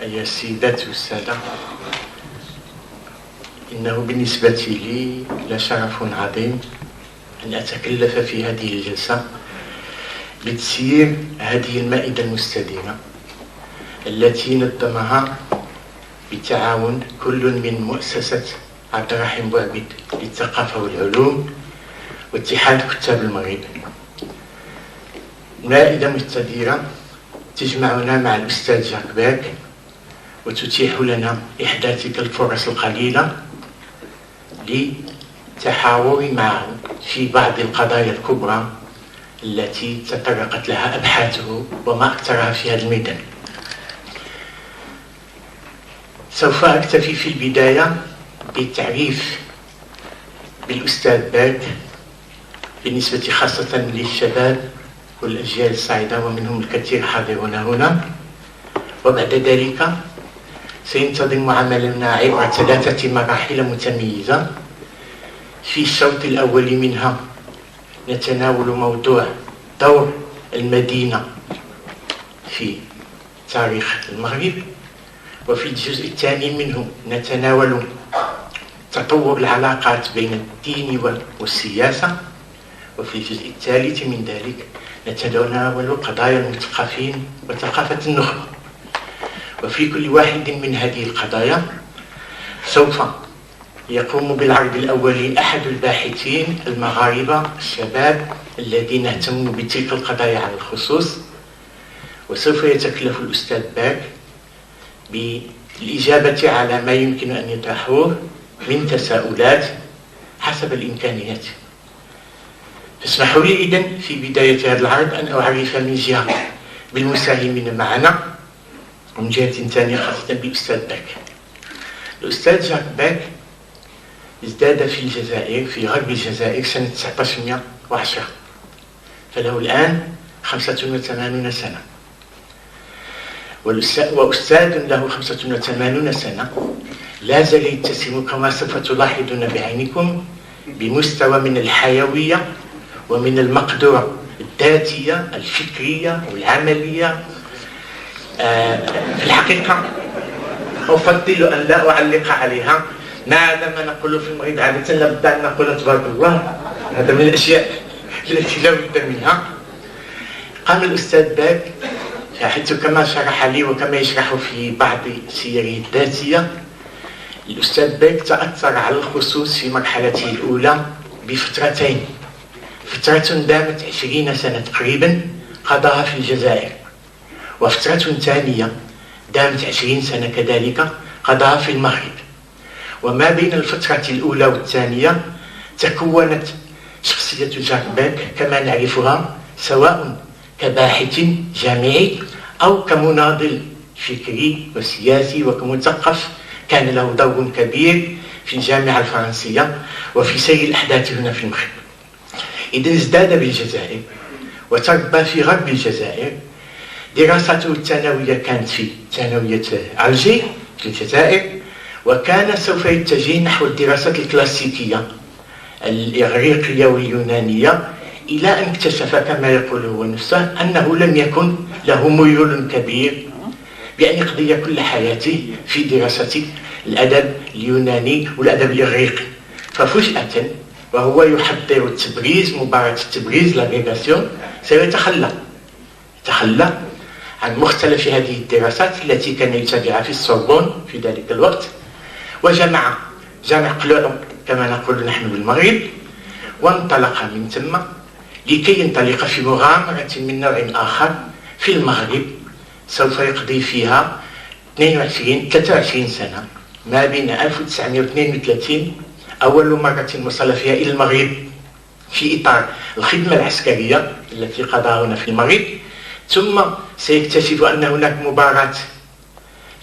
أيها السيدات والسادة، إنه بالنسبة لي لشرف عظيم أن أتكلف في هذه الجلسة بتسيير هذه المائدة المستديرة التي نظمها بتعاون كل من مؤسسة عبد الرحيم بوعبيد للثقافة والعلوم واتحاد كتاب المغرب. مائدة مستديرة تجمعنا مع الأستاذ جاك باك وتتيح لنا إحداث تلك الفرص القليلة للتحاور معه في بعض القضايا الكبرى التي تطرقت لها أبحاثه وما أكثرها في هذا الميدان. سوف أكتفي في البداية بالتعريف بالأستاذ باك بالنسبة خاصة للشباب والأجيال الصاعدة ومنهم الكثير حاضرون هنا، وبعد ذلك سينتظم عملنا عبر 3 مراحل متميزة. في الشوط الأول منها نتناول موضوع دور المدينة في تاريخ المغرب، وفي الجزء الثاني منه نتناول تطور العلاقات بين الدين والسياسة، وفي الجزء الثالث من ذلك نتناول قضايا المثقفين وثقافة النخبة. وفي كل واحد من هذه القضايا سوف يقوم بالعرض الأولي أحد الباحثين المغاربة الشباب الذين اهتموا بتلك القضايا على الخصوص، وسوف يتكلف الأستاذ باك بالإجابة على ما يمكن أن يطرحوه من تساؤلات حسب الإمكانيات. فاسمحوا لي إذن في بداية هذا العرض أن أعرف من جهة بالمساهمين معنا ومن جهة ثانية خاصة بالأستاذ باك. الأستاذ جاك باك ازداد في الجزائر في غرب الجزائر سنة 1910، فله الآن 85 سنة، وأستاذ له 85 سنة لا زال يتسم كما سوف تلاحظون بعينكم بمستوى من الحيوية ومن المقدرة الذاتية الفكرية والعملية. في الحقيقة أفضل أن لا أعلق عليها، ما عندما نقول في المغرب عادة لابد أن نقول تبارك الله، هذا من الأشياء التي لا بد منها. قام الأستاذ باك حيث كما شرح لي وكما يشرح في بعض سيره الذاتية، الأستاذ باك تأثر على الخصوص في مرحلته الأولى بفترتين: فترة دامت 20 سنة تقريبا قضاها في الجزائر، وفترة ثانية دامت 20 سنة كذلك قضاها في المغرب. وما بين الفترة الأولى والثانية تكونت شخصية جاك باك كما نعرفها، سواء كباحث جامعي أو كمناضل فكري وسياسي وكمثقف كان له دور كبير في الجامعة الفرنسية وفي سير الأحداث هنا في المغرب. إذن ازداد بالجزائر وتربى في غرب الجزائر. دراسته الثانوية كانت في ثانوية ألجي في الجزائر، وكان سوف يتجه نحو الدراسات الكلاسيكية الإغريقية واليونانية، إلى أن اكتشف كما يقول هو نفسه أنه لم يكن له ميول كبير، بأن يقضي كل حياته في دراسة الأدب اليوناني والأدب الإغريقي. ففجأة وهو يحضر التبريز، مباراة التبريز لاغريغاسيون، سيتخلى عن مختلف هذه الدراسات التي كان يتابعها في السوربون في ذلك الوقت، وجمع قلوع كما نقول نحن بالمغرب، وانطلق من ثم لكي ينطلق في مغامرة من نوع آخر في المغرب سوف يقضي فيها 23 سنة، ما بين 1932 أول مرة وصل فيها إلى المغرب في إطار الخدمة العسكرية التي قضاها هنا في المغرب، ثم سيكتشف أن هناك مباراة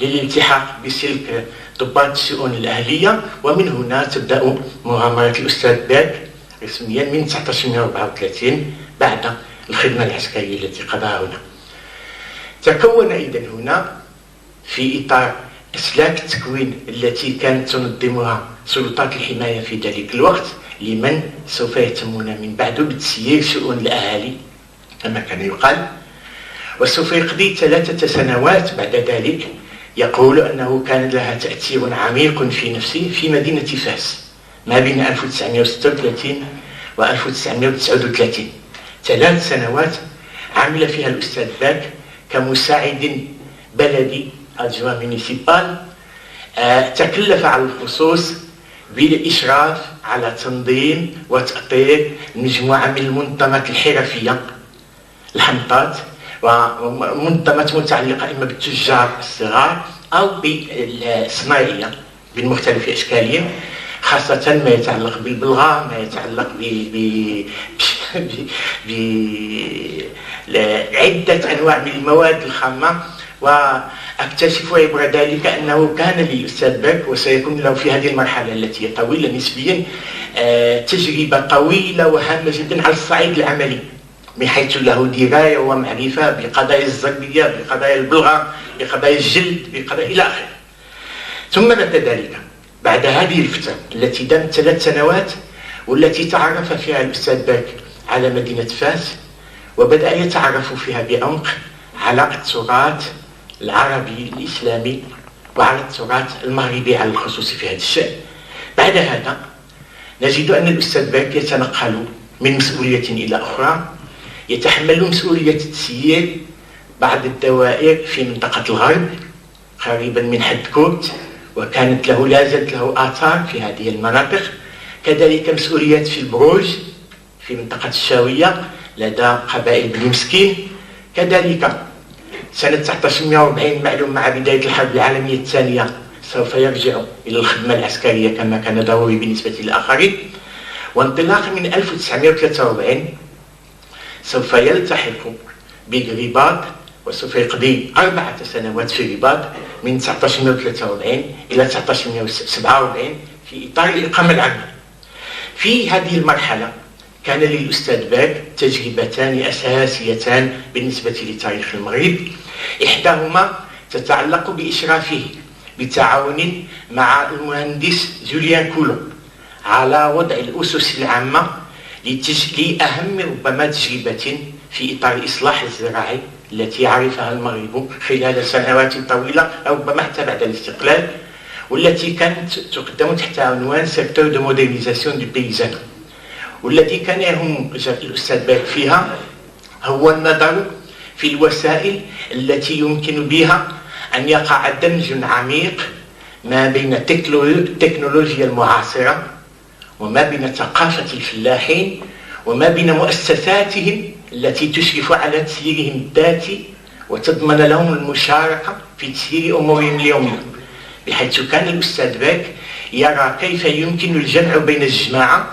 للالتحاق بسلك ضباط الشؤون الأهلية، ومن هنا تبدأ مغامرة الأستاذ باك رسميا من 1934 بعد الخدمة العسكرية التي قضاها هنا. تكون إذن هنا في إطار أسلاك التكوين التي كانت تنظمها سلطات الحماية في ذلك الوقت لمن سوف يهتمون من بعد بتسيير شؤون الأهالي كما كان يقال، وسوف يقضي 3 سنوات بعد ذلك يقول أنه كان لها تأثير عميق في نفسه في مدينة فاس ما بين 1936 و 1939. 3 سنوات عمل فيها الأستاذ باك كمساعد بلدي أدجوان مينيسيبال. تكلف على الخصوص بالإشراف على تنظيم وتأطير مجموعة من المنظمات الحرفية الحنطات، ومنظمات متعلقة إما بالتجار الصغار أو بالصناعية بمختلف أشكالهم، خاصة ما يتعلق بالبلغة، ما يتعلق بعدة أنواع من المواد الخامة. وأكتشف عبر ذلك أنه كان للأستاذ باك وسيكون له في هذه المرحلة التي هي طويلة نسبيا تجربة طويلة وهامة جدا على الصعيد العملي، من حيث له دراية ومعرفة بقضايا الزربية، بقضايا البلغة، بقضايا الجلد، بقضايا إلى آخره. ثم بعد ذلك بعد هذه الفترة التي دامت 3 سنوات والتي تعرف فيها الأستاذ باك على مدينة فاس، وبدأ يتعرف فيها بعمق على التراث العربي الإسلامي وعلى التراث المغربي على الخصوص في هذا الشأن. بعد هذا نجد أن الأستاذ باك يتنقل من مسؤولية إلى أخرى، يتحمل مسؤولية تسيير بعض الدوائر في منطقة الغرب قريبا من حدكوت، وكانت له لا زالت له آثار في هذه المناطق. كذلك مسؤوليات في البروج في منطقة الشاوية لدى قبائل بني مسكين. كذلك سنة 1940 معلوم مع بداية الحرب العالمية الثانية سوف يرجع إلى الخدمة العسكرية كما كان ضروري بالنسبة للآخرين. وانطلاقا من 1943 سوف يلتحق بالرباط، وسوف يقضي 4 سنوات في الرباط من 1943 إلى 1947 في إطار الإقامة العامة. في هذه المرحلة كان للأستاذ باك تجربتان أساسيتان بالنسبة لتاريخ المغرب. إحداهما تتعلق بإشرافه بتعاون مع المهندس جوليان كولو على وضع الأسس العامة لأهم ربما تجربة في إطار الإصلاح الزراعي التي عرفها المغرب خلال سنوات طويلة ربما حتى بعد الاستقلال، والتي كانت تقدم تحت عنوان سيكتور دو مودرنيزاسيون دو بيزان. والتي كان يهم الأستاذ باك فيها هو النظر في الوسائل التي يمكن بها أن يقع دمج عميق ما بين التكنولوجيا المعاصرة وما بين ثقافة الفلاحين وما بين مؤسساتهم التي تشرف على تسييرهم الذاتي وتضمن لهم المشاركة في تسيير أمورهم اليومية، بحيث كان الأستاذ باك يرى كيف يمكن الجمع بين الجماعة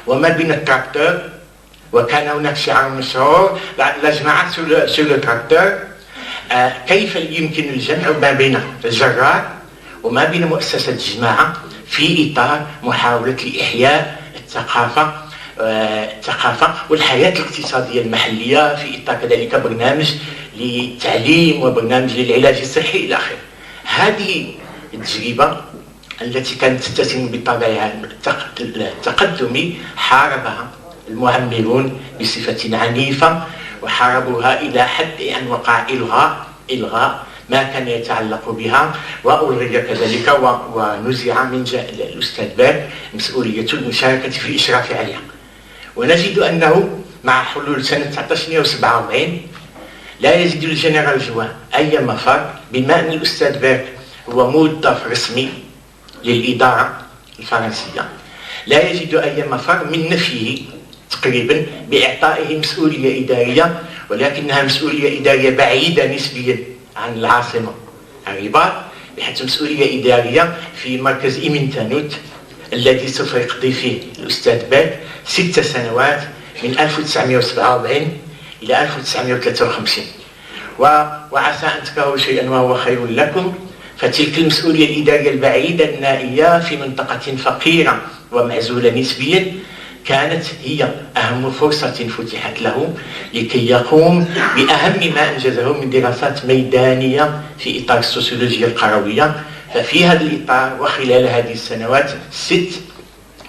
وما بين التراكتور. وكان هناك شعار مشهور لا جماعة سور لو تراكتور، كيف يمكن الجمع ما بين الجرار وما بين مؤسسة الجماعة في إطار محاولة لإحياء الثقافة والحياة الاقتصادية المحلية، في إطار كذلك برنامج للتعليم وبرنامج للعلاج الصحي إلى آخره. هذه التجربة التي كانت تتسم بطبعها التقدم حاربها المعمرون بصفة عنيفة، وحاربوها إلى حد أن وقع إلغاء ما كان يتعلق بها، وألغي كذلك ونزع من الأستاذ باك مسؤولية المشاركة في الإشراف عليها. ونجد أنه مع حلول سنة 1947 لا يجد الجنرال جوان أي مفر، بما أن الأستاذ باك هو موظف رسمي للإدارة الفرنسية، لا يجد أي مفر من نفيه تقريبا بإعطائه مسؤولية إدارية، ولكنها مسؤولية إدارية بعيدة نسبيا عن العاصمة الرباط، بحيث مسؤولية إدارية في مركز إيمنتانوت الذي سوف يقضي فيه الأستاذ باك 6 سنوات من 1947 إلى 1953. وعسى أن تكرهوا شيئا وهو خير لكم، فتلك المسؤولية الإدارية البعيدة النائية في منطقة فقيرة ومعزولة نسبيا كانت هي أهم فرصة فتحت له لكي يقوم بأهم ما أنجزه من دراسات ميدانية في إطار السوسيولوجيا القروية. ففي هذا الإطار وخلال هذه السنوات 6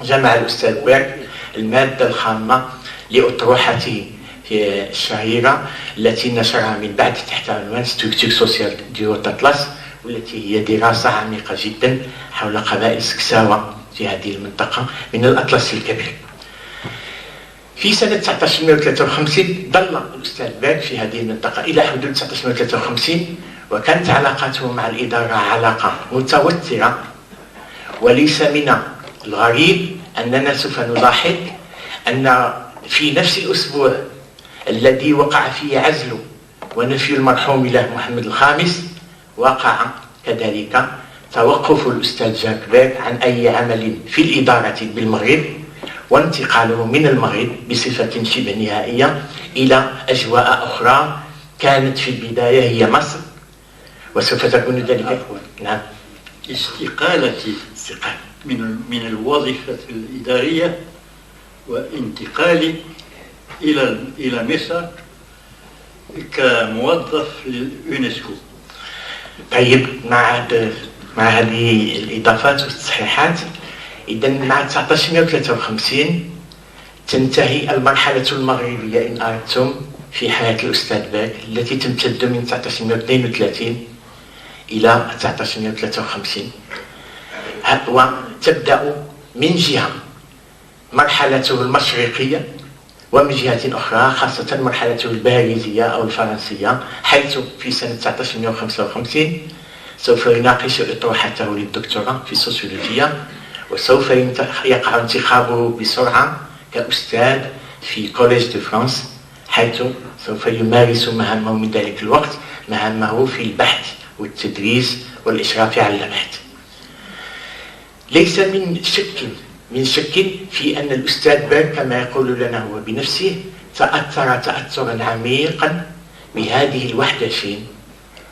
جمع الأستاذ باك المادة الخامة لأطروحته الشهيرة التي نشرها من بعد تحت عنوان ستركتور سوسيال دو هوت أطلس، والتي هي دراسة عميقة جدا حول قبائل سكساوة في هذه المنطقة من الأطلس الكبير. في سنة 1953 ظل الأستاذ باك في هذه المنطقة إلى حدود 1953، وكانت علاقاته مع الإدارة علاقة متوترة. وليس من الغريب أننا سوف نلاحظ أن في نفس الأسبوع الذي وقع فيه عزل ونفي المرحوم له محمد الخامس وقع كذلك توقف الأستاذ جاك باك عن أي عمل في الإدارة بالمغرب، وانتقاله من المغرب بصفة شبه نهائية إلى أجواء أخرى كانت في البداية هي مصر، وسوف تكون ذلك. نعم. استقالتي من الوظيفة الإدارية وانتقالي إلى مصر كموظف لليونسكو. طيب، مع هذه الإضافات والتصحيحات، إذا مع 1953 تنتهي المرحلة المغربية إن أردتم في حياة الأستاذ باك التي تمتد من 1932 إلى 1953، وتبدأ من جهة مرحلته المشرقية، ومن جهة أخرى خاصة مرحلته الباريزية أو الفرنسية، حيث في سنة 1955 سوف يناقش أطروحته للدكتوراه في السوسيولوجيا، وسوف يقع انتخابه بسرعة كأستاذ في كوليج دو فرانس، حيث سوف يمارس مهامه من ذلك الوقت، مهامه في البحث والتدريس والإشراف على البحث. ليس من شك في أن الأستاذ باك كما يقول لنا هو بنفسه تأثر تأثرا عميقا بهذه 21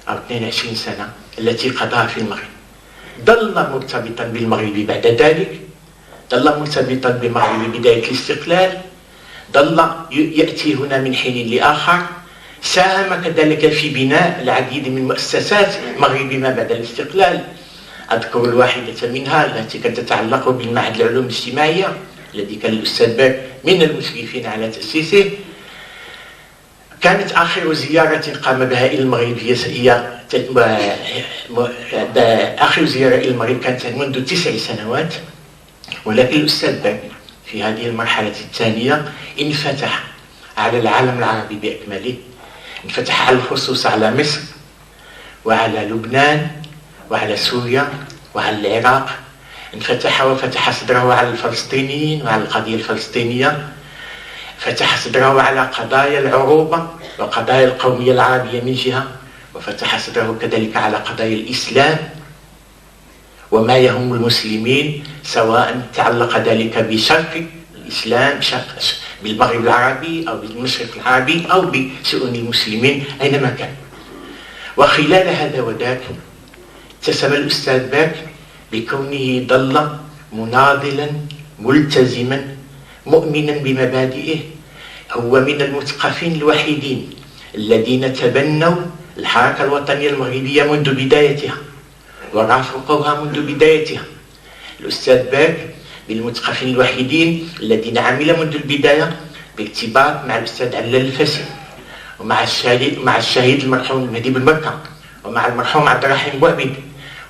أو 22 سنة التي قضاها في المغرب. ظل مرتبطا بالمغرب بعد ذلك، ظل مرتبطا بالمغرب بداية الاستقلال، ظل يأتي هنا من حين لآخر، ساهم كذلك في بناء العديد من مؤسسات المغرب ما بعد الاستقلال. أذكر الواحدة منها التي كانت تتعلق بالمعهد العلوم الاجتماعية الذي كان الأستاذ باك من المشرفين على تأسيسه. كانت آخر زيارة قام بها إلى المغرب آخر زيارة إلى المغرب كانت منذ 9 سنوات، ولكن الأستاذ باك في هذه المرحلة الثانية انفتح على العالم العربي بأكمله، انفتح على الخصوص على مصر وعلى لبنان وعلى سوريا وعلى العراق، انفتح وفتح صدره على الفلسطينيين وعلى القضية الفلسطينية، فتح صدره على قضايا العروبة وقضايا القومية العربية من جهة، وفتح صدره كذلك على قضايا الإسلام وما يهم المسلمين، سواء تعلق ذلك بشرق الإسلام بالمغرب العربي أو بالمشرق العربي أو بشؤون المسلمين أينما كان. وخلال هذا وذاك اتسم الأستاذ باك بكونه ظل مناضلا ملتزما مؤمنا بمبادئه. هو من المثقفين الوحيدين الذين تبنوا الحركة الوطنية المغربية منذ بدايتها ورافقوها منذ بدايتها. الأستاذ باك من المثقفين الوحيدين الذين عمل منذ البداية بارتباط مع الأستاذ علال الفاسي ومع الشهيد المرحوم المهدي بن بركة ومع المرحوم عبد الرحيم بوعبيد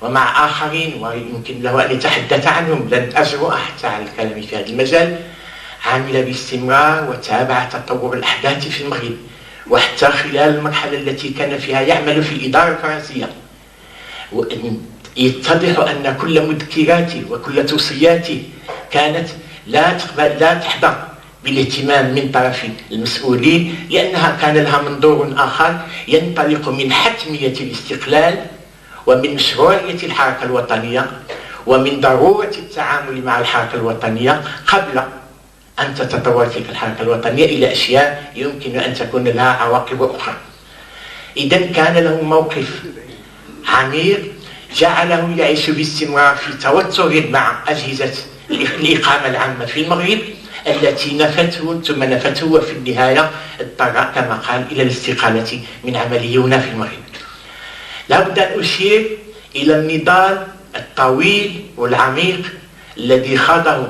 ومع آخرين ويمكن له أن يتحدث عنهم، لن أجرؤ حتى على الكلام في هذا المجال. عمل باستمرار وتابع تطور الأحداث في المغرب، وحتى خلال المرحلة التي كان فيها يعمل في الإدارة الفرنسية. يتضح أن كل مذكراته وكل توصياته كانت لا تحظى بالاهتمام من طرف المسؤولين، لأنها كان لها منظور آخر ينطلق من حتمية الاستقلال ومن مشروعية الحركة الوطنية ومن ضرورة التعامل مع الحركة الوطنية قبل أن تتطور تلك الحركة الوطنية إلى أشياء يمكن أن تكون لها عواقب أخرى. إذن كان له موقف عميق جعله يعيش باستمرار في توتر مع أجهزة الإقامة العامة في المغرب التي نفته ثم نفته، وفي النهاية اضطر كما قال إلى الاستقالة من عمله هنا في المغرب. لا بد أن أشير إلى النضال الطويل والعميق الذي خاضه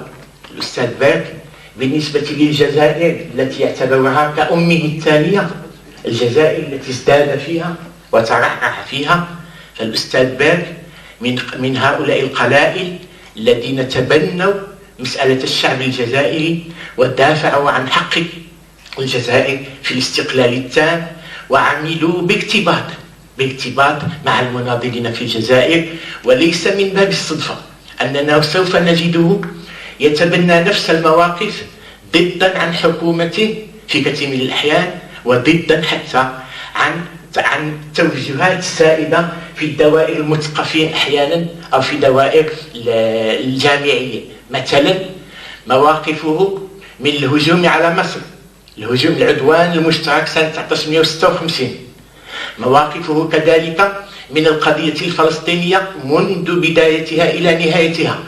الأستاذ باك بالنسبة للجزائر التي يعتبرها كأمه الثانية، الجزائر التي ازداد فيها وترعرع فيها فالأستاذ باك من هؤلاء القلائل الذين تبنوا مسألة الشعب الجزائري ودافعوا عن حق الجزائر في الاستقلال التام، وعملوا باكتباط مع المناضلين في الجزائر. وليس من باب الصدفة أننا سوف نجده يتبنى نفس المواقف ضدا عن حكومته في كثير من الأحيان، وضدا حتى عن التوجهات السائدة في الدوائر المثقفين أحيانا أو في دوائر الجامعية. مثلا مواقفه من الهجوم على مصر، الهجوم العدوان المشترك سنة 1956. مواقفه كذلك من القضية الفلسطينية منذ بدايتها إلى نهايتها.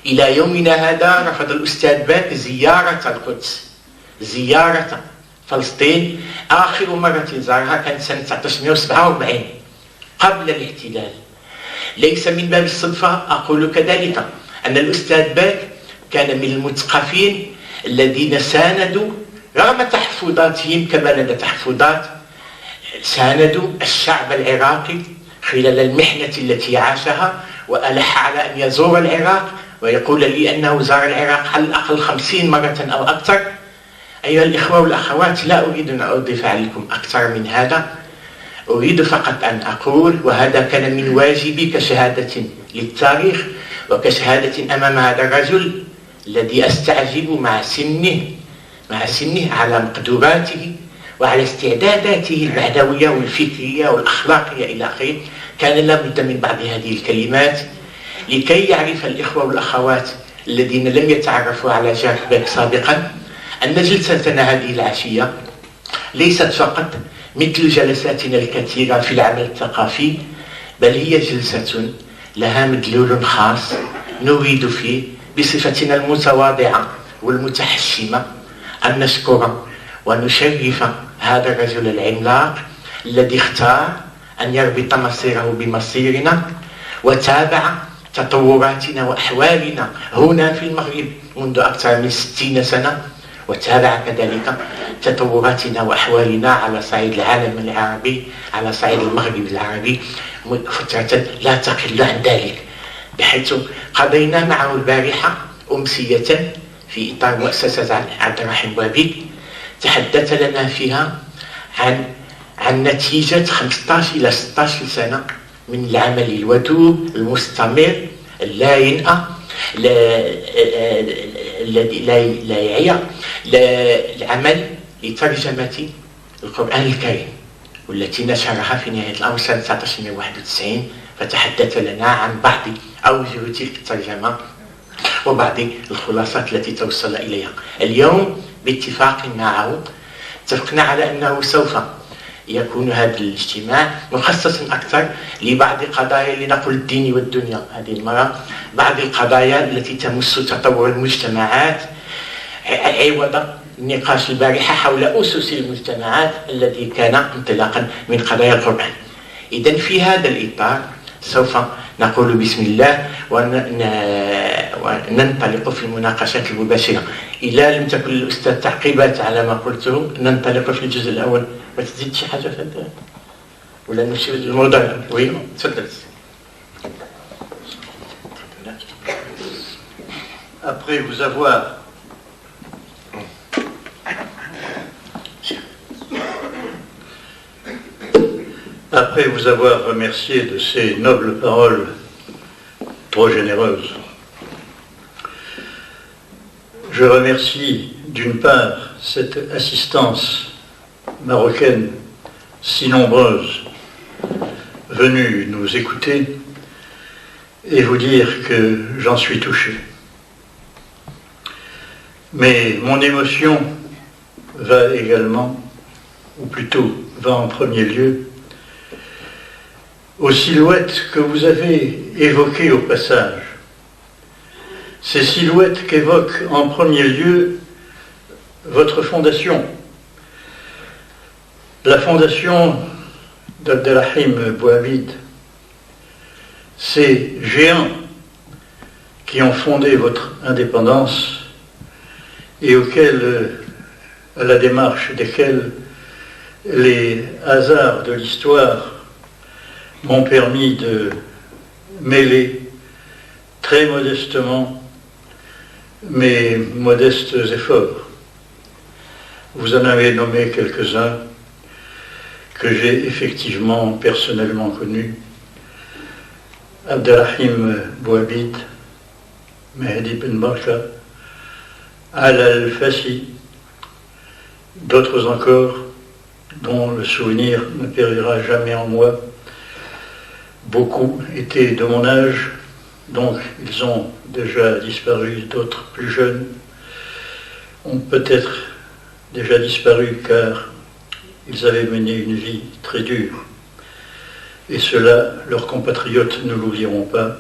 إلى يومنا هذا رفض الأستاذ باك زيارة القدس، زيارة فلسطين. آخر مرة زارها كانت سنة 1947 قبل الاحتلال. ليس من باب الصدفة أقول كذلك أن الأستاذ باك كان من المثقفين الذين ساندوا رغم تحفظاتهم كما لدى تحفظات، ساندوا الشعب العراقي خلال المحنة التي عاشها، وألح على أن يزور العراق ويقول لي أنه زار العراق على الأقل 50 مرة أو أكثر. أيها الإخوة والأخوات، لا أريد أن أضيف عليكم أكثر من هذا، أريد فقط أن أقول، وهذا كان من واجبي كشهادة للتاريخ وكشهادة أمام هذا الرجل الذي أستعجب مع سنه على مقدوراته وعلى استعداداته المعنوية والفكرية والأخلاقية إلى آخره. كان لابد من بعض هذه الكلمات لكي يعرف الإخوة والأخوات الذين لم يتعرفوا على جاك باك سابقا أن جلستنا هذه العشية ليست فقط مثل جلساتنا الكثيرة في العمل الثقافي، بل هي جلسة لها مدلول خاص نريد فيه بصفتنا المتواضعة والمتحشمة أن نشكر ونشرف هذا الرجل العملاق الذي اختار أن يربط مصيره بمصيرنا وتابع تطوراتنا وأحوالنا هنا في المغرب منذ أكثر من 60 سنة، وتابع كذلك تطوراتنا وأحوالنا على صعيد العالم العربي، على صعيد المغرب العربي فترة لا تقل عن ذلك، بحيث قضينا معه البارحة أمسية في إطار مؤسسة عبد الرحيم بوابيك تحدث لنا فيها عن نتيجة 15 إلى 16 سنة من العمل الودود المستمر اللا ينأى الذي لا يعيا العمل لترجمة القرآن الكريم، والتي نشرها في نهاية الأمر سنة 1991. فتحدث لنا عن بعض أوجه تلك الترجمة وبعض الخلاصات التي توصل إليها. اليوم باتفاق معه اتفقنا على أنه سوف يكون هذا الاجتماع مخصصا أكثر لبعض قضايا لنقل الدين والدنيا هذه المرة، بعض القضايا التي تمس تطور المجتمعات عوض النقاش البارحة حول أسس المجتمعات الذي كان انطلاقا من قضايا القرآن. إذن في هذا الإطار سوف نقول بسم الله وننطلق في المناقشات المباشرة. إذا لم تكن الأستاذ تعقيبات على ما قلته ننطلق في الجزء الأول. ما تزيد شي حاجة في هذا ولا نمشي للموضوع؟ وي تفضل. Après vous avoir remercié de ces nobles paroles trop généreuses, je remercie d'une part cette assistance marocaine si nombreuse venue nous écouter et vous dire que j'en suis touché. Mais mon émotion va également, ou plutôt va en premier lieu, aux silhouettes que vous avez évoquées au passage. Ces silhouettes qu'évoque en premier lieu votre fondation, la fondation d'Abdelrahim Bouhabid, ces géants qui ont fondé votre indépendance et auxquels, à la démarche desquels les hasards de l'histoire m'ont permis de mêler très modestement mes modestes efforts. Vous en avez nommé quelques-uns que j'ai effectivement personnellement connus. Abdelrahim Bouabid, Mehdi Ben Barka, Ala Al-Fassi, d'autres encore dont le souvenir ne périra jamais en moi. Beaucoup étaient de mon âge, donc ils ont déjà disparu. D'autres plus jeunes ont peut-être déjà disparu car ils avaient mené une vie très dure. Et cela, leurs compatriotes ne l'oublieront pas,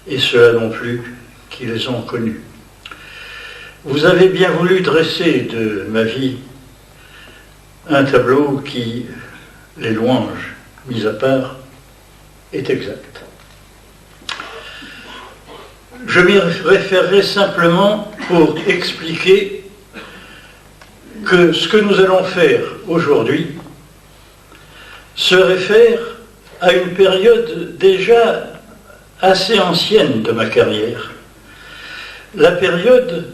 et ceux-là non plus qui les ont connus. Vous avez bien voulu dresser de ma vie un tableau qui, les louanges mises à part, est exact. Je m'y référerai simplement pour expliquer que ce que nous allons faire aujourd'hui se réfère à une période déjà assez ancienne de ma carrière, la période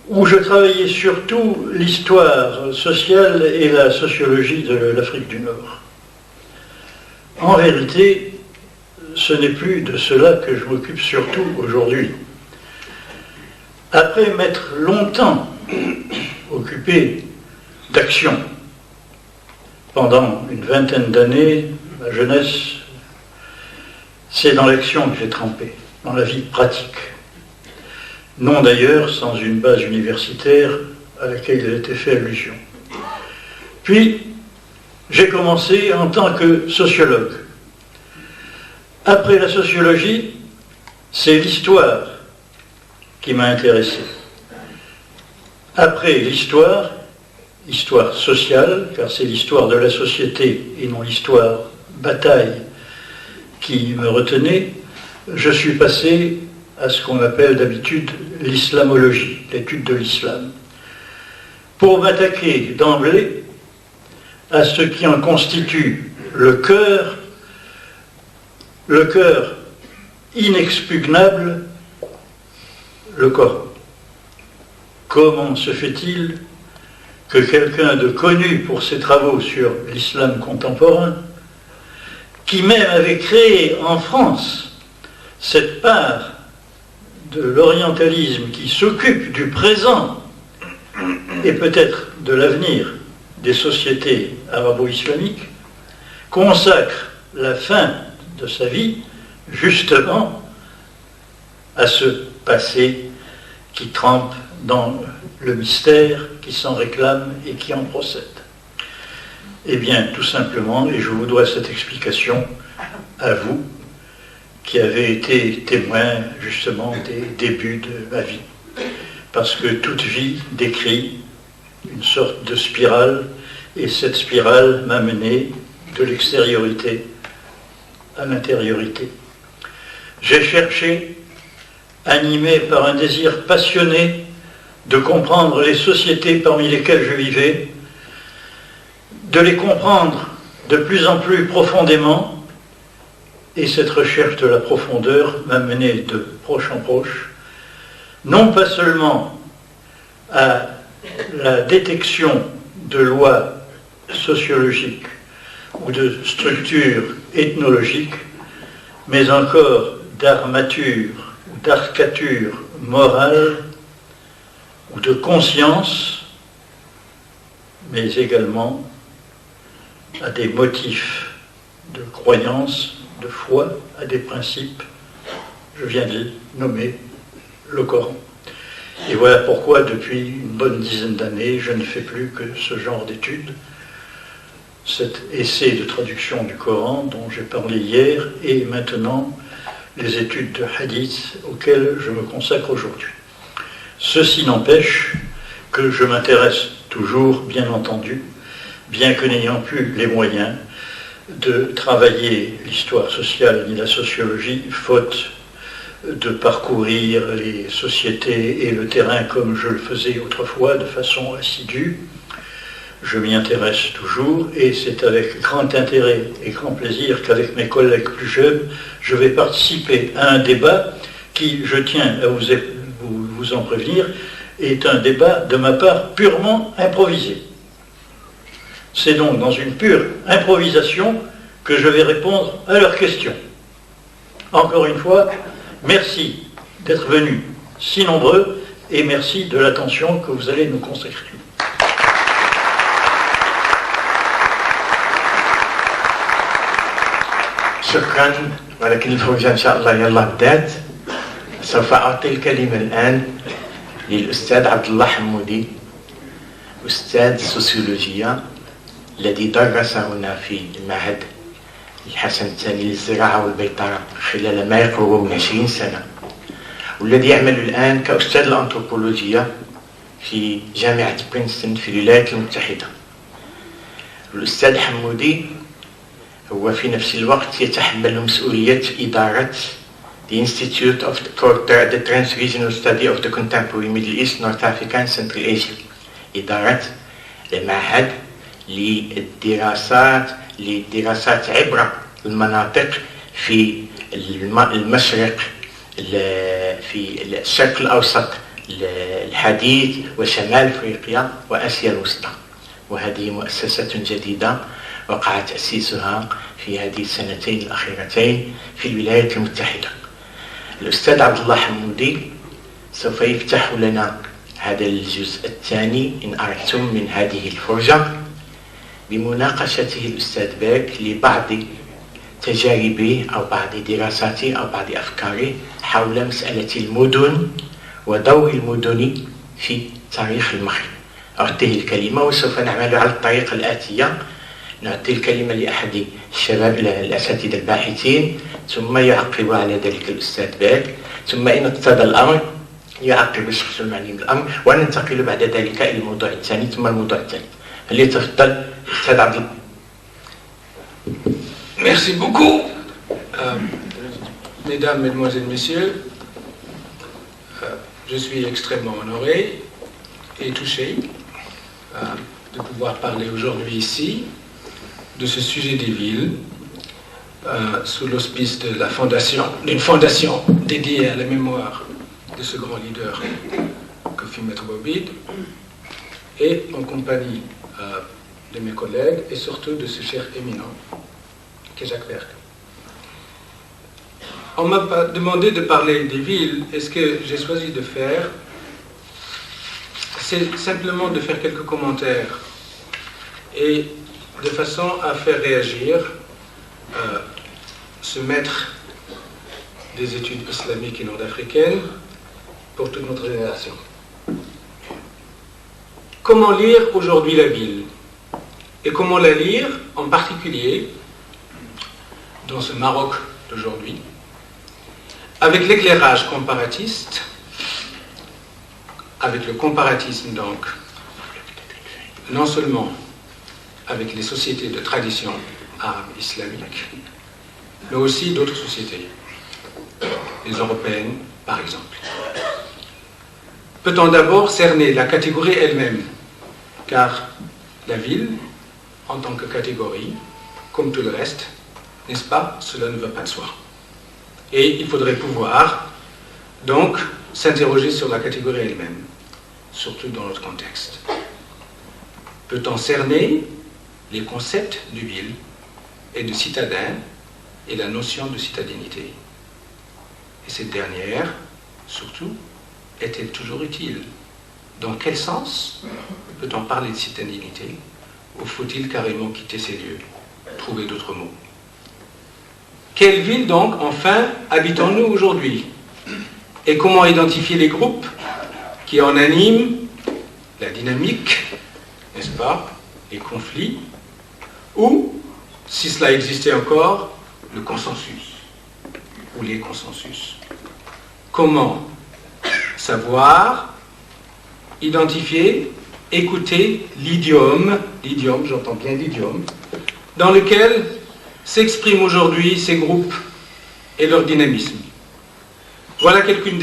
où je travaillais surtout l'histoire sociale et la sociologie de l'Afrique du Nord. En vérité, ce n'est plus de cela que je m'occupe surtout aujourd'hui. Après m'être longtemps occupé d'action, pendant une vingtaine d'années, ma jeunesse, c'est dans l'action que j'ai trempé, dans la vie pratique. Non d'ailleurs sans une base universitaire à laquelle il était fait allusion. Puis, j'ai commencé en tant que sociologue. Après la sociologie, c'est l'histoire qui m'a intéressé. Après l'histoire, histoire sociale, car c'est l'histoire de la société et non l'histoire bataille qui me retenait, je suis passé à ce qu'on appelle d'habitude l'islamologie, l'étude de l'islam, pour m'attaquer d'emblée à ce qui en constitue le cœur inexpugnable, le Coran. Comment se fait-il que quelqu'un de connu pour ses travaux sur l'islam contemporain, qui même avait créé en France cette part de l'orientalisme qui s'occupe du présent et peut-être de l'avenir des sociétés arabo-islamiques, consacre la fin de sa vie justement à ce passé qui trempe dans le mystère, qui s'en réclame et qui en procède. Eh bien, tout simplement, et je vous dois cette explication à vous, qui avez été témoin justement des débuts de ma vie. Parce que toute vie décrit une sorte de spirale, et cette spirale m'a mené de l'extériorité à l'intériorité. J'ai cherché, animé par un désir passionné de comprendre les sociétés parmi lesquelles je vivais, de les comprendre de plus en plus profondément, et cette recherche de la profondeur m'a mené de proche en proche, non pas seulement à la détection de lois sociologiques ou de structures ethnologiques, mais encore d'armature, d'arcature morale ou de conscience, mais également à des motifs de croyance, de foi, à des principes, je viens de nommer le Coran. Et voilà pourquoi, depuis une bonne dizaine d'années, je ne fais plus que ce genre d'études, cet essai de traduction du Coran dont j'ai parlé hier, et maintenant les études de hadith auxquelles je me consacre aujourd'hui. Ceci n'empêche que je m'intéresse toujours, bien entendu, bien que n'ayant plus les moyens de travailler l'histoire sociale ni la sociologie, faute de parcourir les sociétés et le terrain comme je le faisais autrefois de façon assidue, je m'y intéresse toujours et c'est avec grand intérêt et grand plaisir qu'avec mes collègues plus jeunes, je vais participer à un débat qui, je tiens à vous en prévenir, est un débat de ma part purement improvisé. C'est donc dans une pure improvisation que je vais répondre à leurs questions. Encore une fois, merci d'être venus si nombreux et merci de l'attention que vous allez nous consacrer. شكرا، ولكن الفوجة إن شاء الله يلا بدات. سوف أعطي الكلمة الآن للأستاذ عبد الله حمودي، أستاذ سوسيولوجيا الذي درس هنا في المعهد الحسن الثاني للزراعة والبيطرة خلال ما يقرب من 20 سنة، والذي يعمل الآن كأستاذ الأنثروبولوجيا في جامعة برينستون في الولايات المتحدة. الأستاذ حمودي هو في نفس الوقت يتحمل مسؤولية إدارة the Institute for the Trans-Regional Study of the Contemporary Middle East, North Africa and Central Asia، إدارة المعهد للدراسات عبر المناطق في المشرق، في الشرق الأوسط الحديث وشمال أفريقيا وآسيا الوسطى. وهذه مؤسسة جديدة وقع تأسيسها في هذه السنتين الأخيرتين في الولايات المتحدة. الأستاذ عبد الله حمودي سوف يفتح لنا هذا الجزء الثاني إن أردتم من هذه الفرجة بمناقشته الأستاذ باك لبعض تجاربه أو بعض دراساته أو بعض أفكاره حول مسألة المدن ودور المدن في تاريخ المغرب. أعطيه الكلمة وسوف نعمل على الطريقة الآتية: نعطي الكلمة لأحد الشباب الأساتذة الباحثين، ثم يعقب على ذلك الأستاذ باك، ثم إن اقتضى الأمر يعقب الشخص المعني بالأمر، وننتقل بعد ذلك إلى الموضوع الثاني ثم الموضوع الثالث. فليتفضل الأستاذ عبد الله. Merci beaucoup. Mesdames, Mesdemoiselles, Messieurs, je suis extrêmement honoré et touché de pouvoir parler aujourd'hui ici de ce sujet des villes sous l'auspice de la fondation, d'une fondation dédiée à la mémoire de ce grand leader que fut Maître Bobide, et en compagnie de mes collègues et surtout de ce cher éminent qu'est Jacques Berck. On m'a demandé de parler des villes, et ce que j'ai choisi de faire, c'est simplement de faire quelques commentaires et de façon à faire réagir ce maître des études islamiques et nord-africaines pour toute notre génération. Comment lire aujourd'hui la ville? Et comment la lire en particulier dans ce Maroc d'aujourd'hui, avec l'éclairage comparatiste, avec le comparatisme donc, non seulement avec les sociétés de tradition arabe islamique, mais aussi d'autres sociétés, les européennes par exemple. Peut-on d'abord cerner la catégorie elle-même, car la ville, en tant que catégorie, comme tout le reste, n'est-ce pas, cela ne va pas de soi. Et il faudrait pouvoir donc s'interroger sur la catégorie elle-même, surtout dans notre contexte. Peut-on cerner les concepts de ville et de citadin et la notion de citadinité? Et cette dernière, surtout, est-elle toujours utile? Dans quel sens peut-on parler de citadinité? Ou faut-il carrément quitter ces lieux, trouver d'autres mots? Quelle ville donc, enfin, habitons-nous aujourd'hui? Et comment identifier les groupes qui en animent la dynamique, n'est-ce pas, les conflits, ou, si cela existait encore, le consensus, ou les consensus? Comment savoir, identifier, écouter l'idiome, j'entends bien l'idiome, dans lequel s'expriment aujourd'hui ces groupes et leur dynamisme? Voilà quelques-unes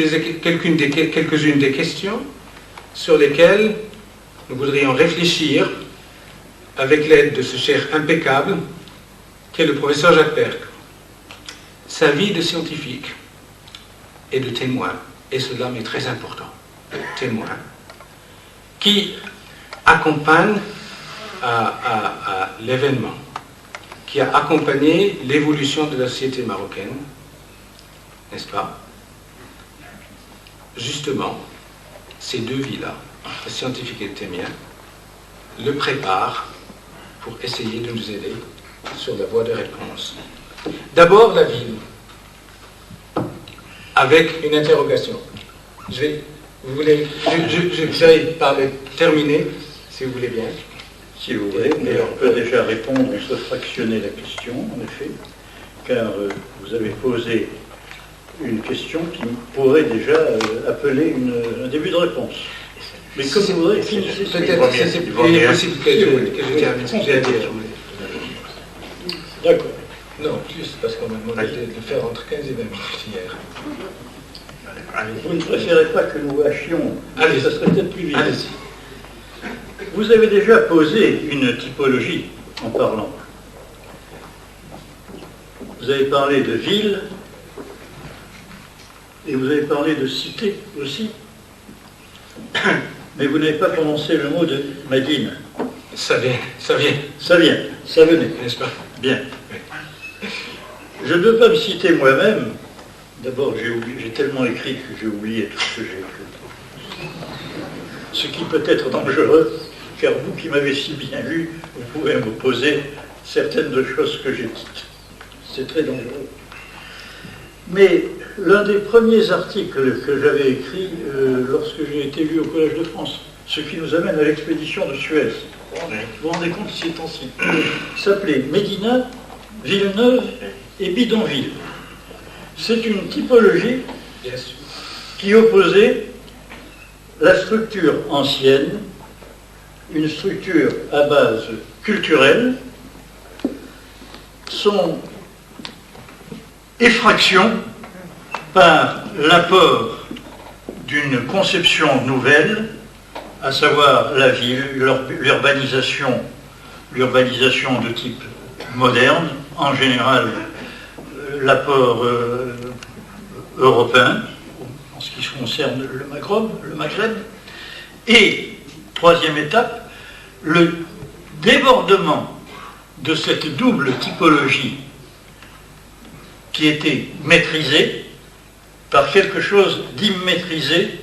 des questions sur lesquelles nous voudrions réfléchir avec l'aide de ce cher impeccable qu'est le professeur Jacques Perc, sa vie de scientifique et de témoin, et cela m'est très important, témoin, qui accompagne à l'événement, qui a accompagné l'évolution de la société marocaine, n'est-ce pas? Justement, ces deux vies-là, le scientifique et le témoin, le préparent pour essayer de nous aider sur la voie de réponse. D'abord, la ville, avec une interrogation. Vous voulez, je vais terminer, si vous voulez bien. Si vous voulez, mais on peut déjà répondre, on se fractionner la question, en effet, car vous avez posé une question qui pourrait déjà appeler un début de réponse. Mais comme vous voudrez, finissez. Peut-être que c'est plus possible que je termine ce que j'ai à dire. D'accord. Non, plus, parce qu'on m'a demandé de le faire entre 15 et 20 minutes hier. Vous ne préférez pas que nous hachions? Allez, ça serait peut-être plus vite. Allez-y. Vous avez déjà posé une typologie en parlant. Vous avez parlé de ville et vous avez parlé de cité aussi. Mais vous n'avez pas prononcé le mot de Médine. Ça vient. Ça vient, ça venait. N'est-ce pas? Bien. Je ne veux pas me citer moi-même. D'abord, j'ai tellement écrit que j'ai oublié tout ce que j'ai écrit. Ce qui peut être dangereux, car vous qui m'avez si bien lu, vous pouvez m'opposer certaines de choses que j'ai dites. C'est très dangereux. Mais l'un des premiers articles que j'avais écrit lorsque j'ai été élu au Collège de France, ce qui nous amène à l'expédition de Suez, vous vous rendez compte ces temps-ci, s'appelait Médina, Villeneuve et Bidonville. C'est une typologie qui opposait la structure ancienne, une structure à base culturelle, son effraction par l'apport d'une conception nouvelle, à savoir la ville, l'urbanisation de type moderne, en général l'apport européen, en ce qui concerne le Maghreb, et, troisième étape, le débordement de cette double typologie qui était maîtrisée par quelque chose d'immaîtrisé,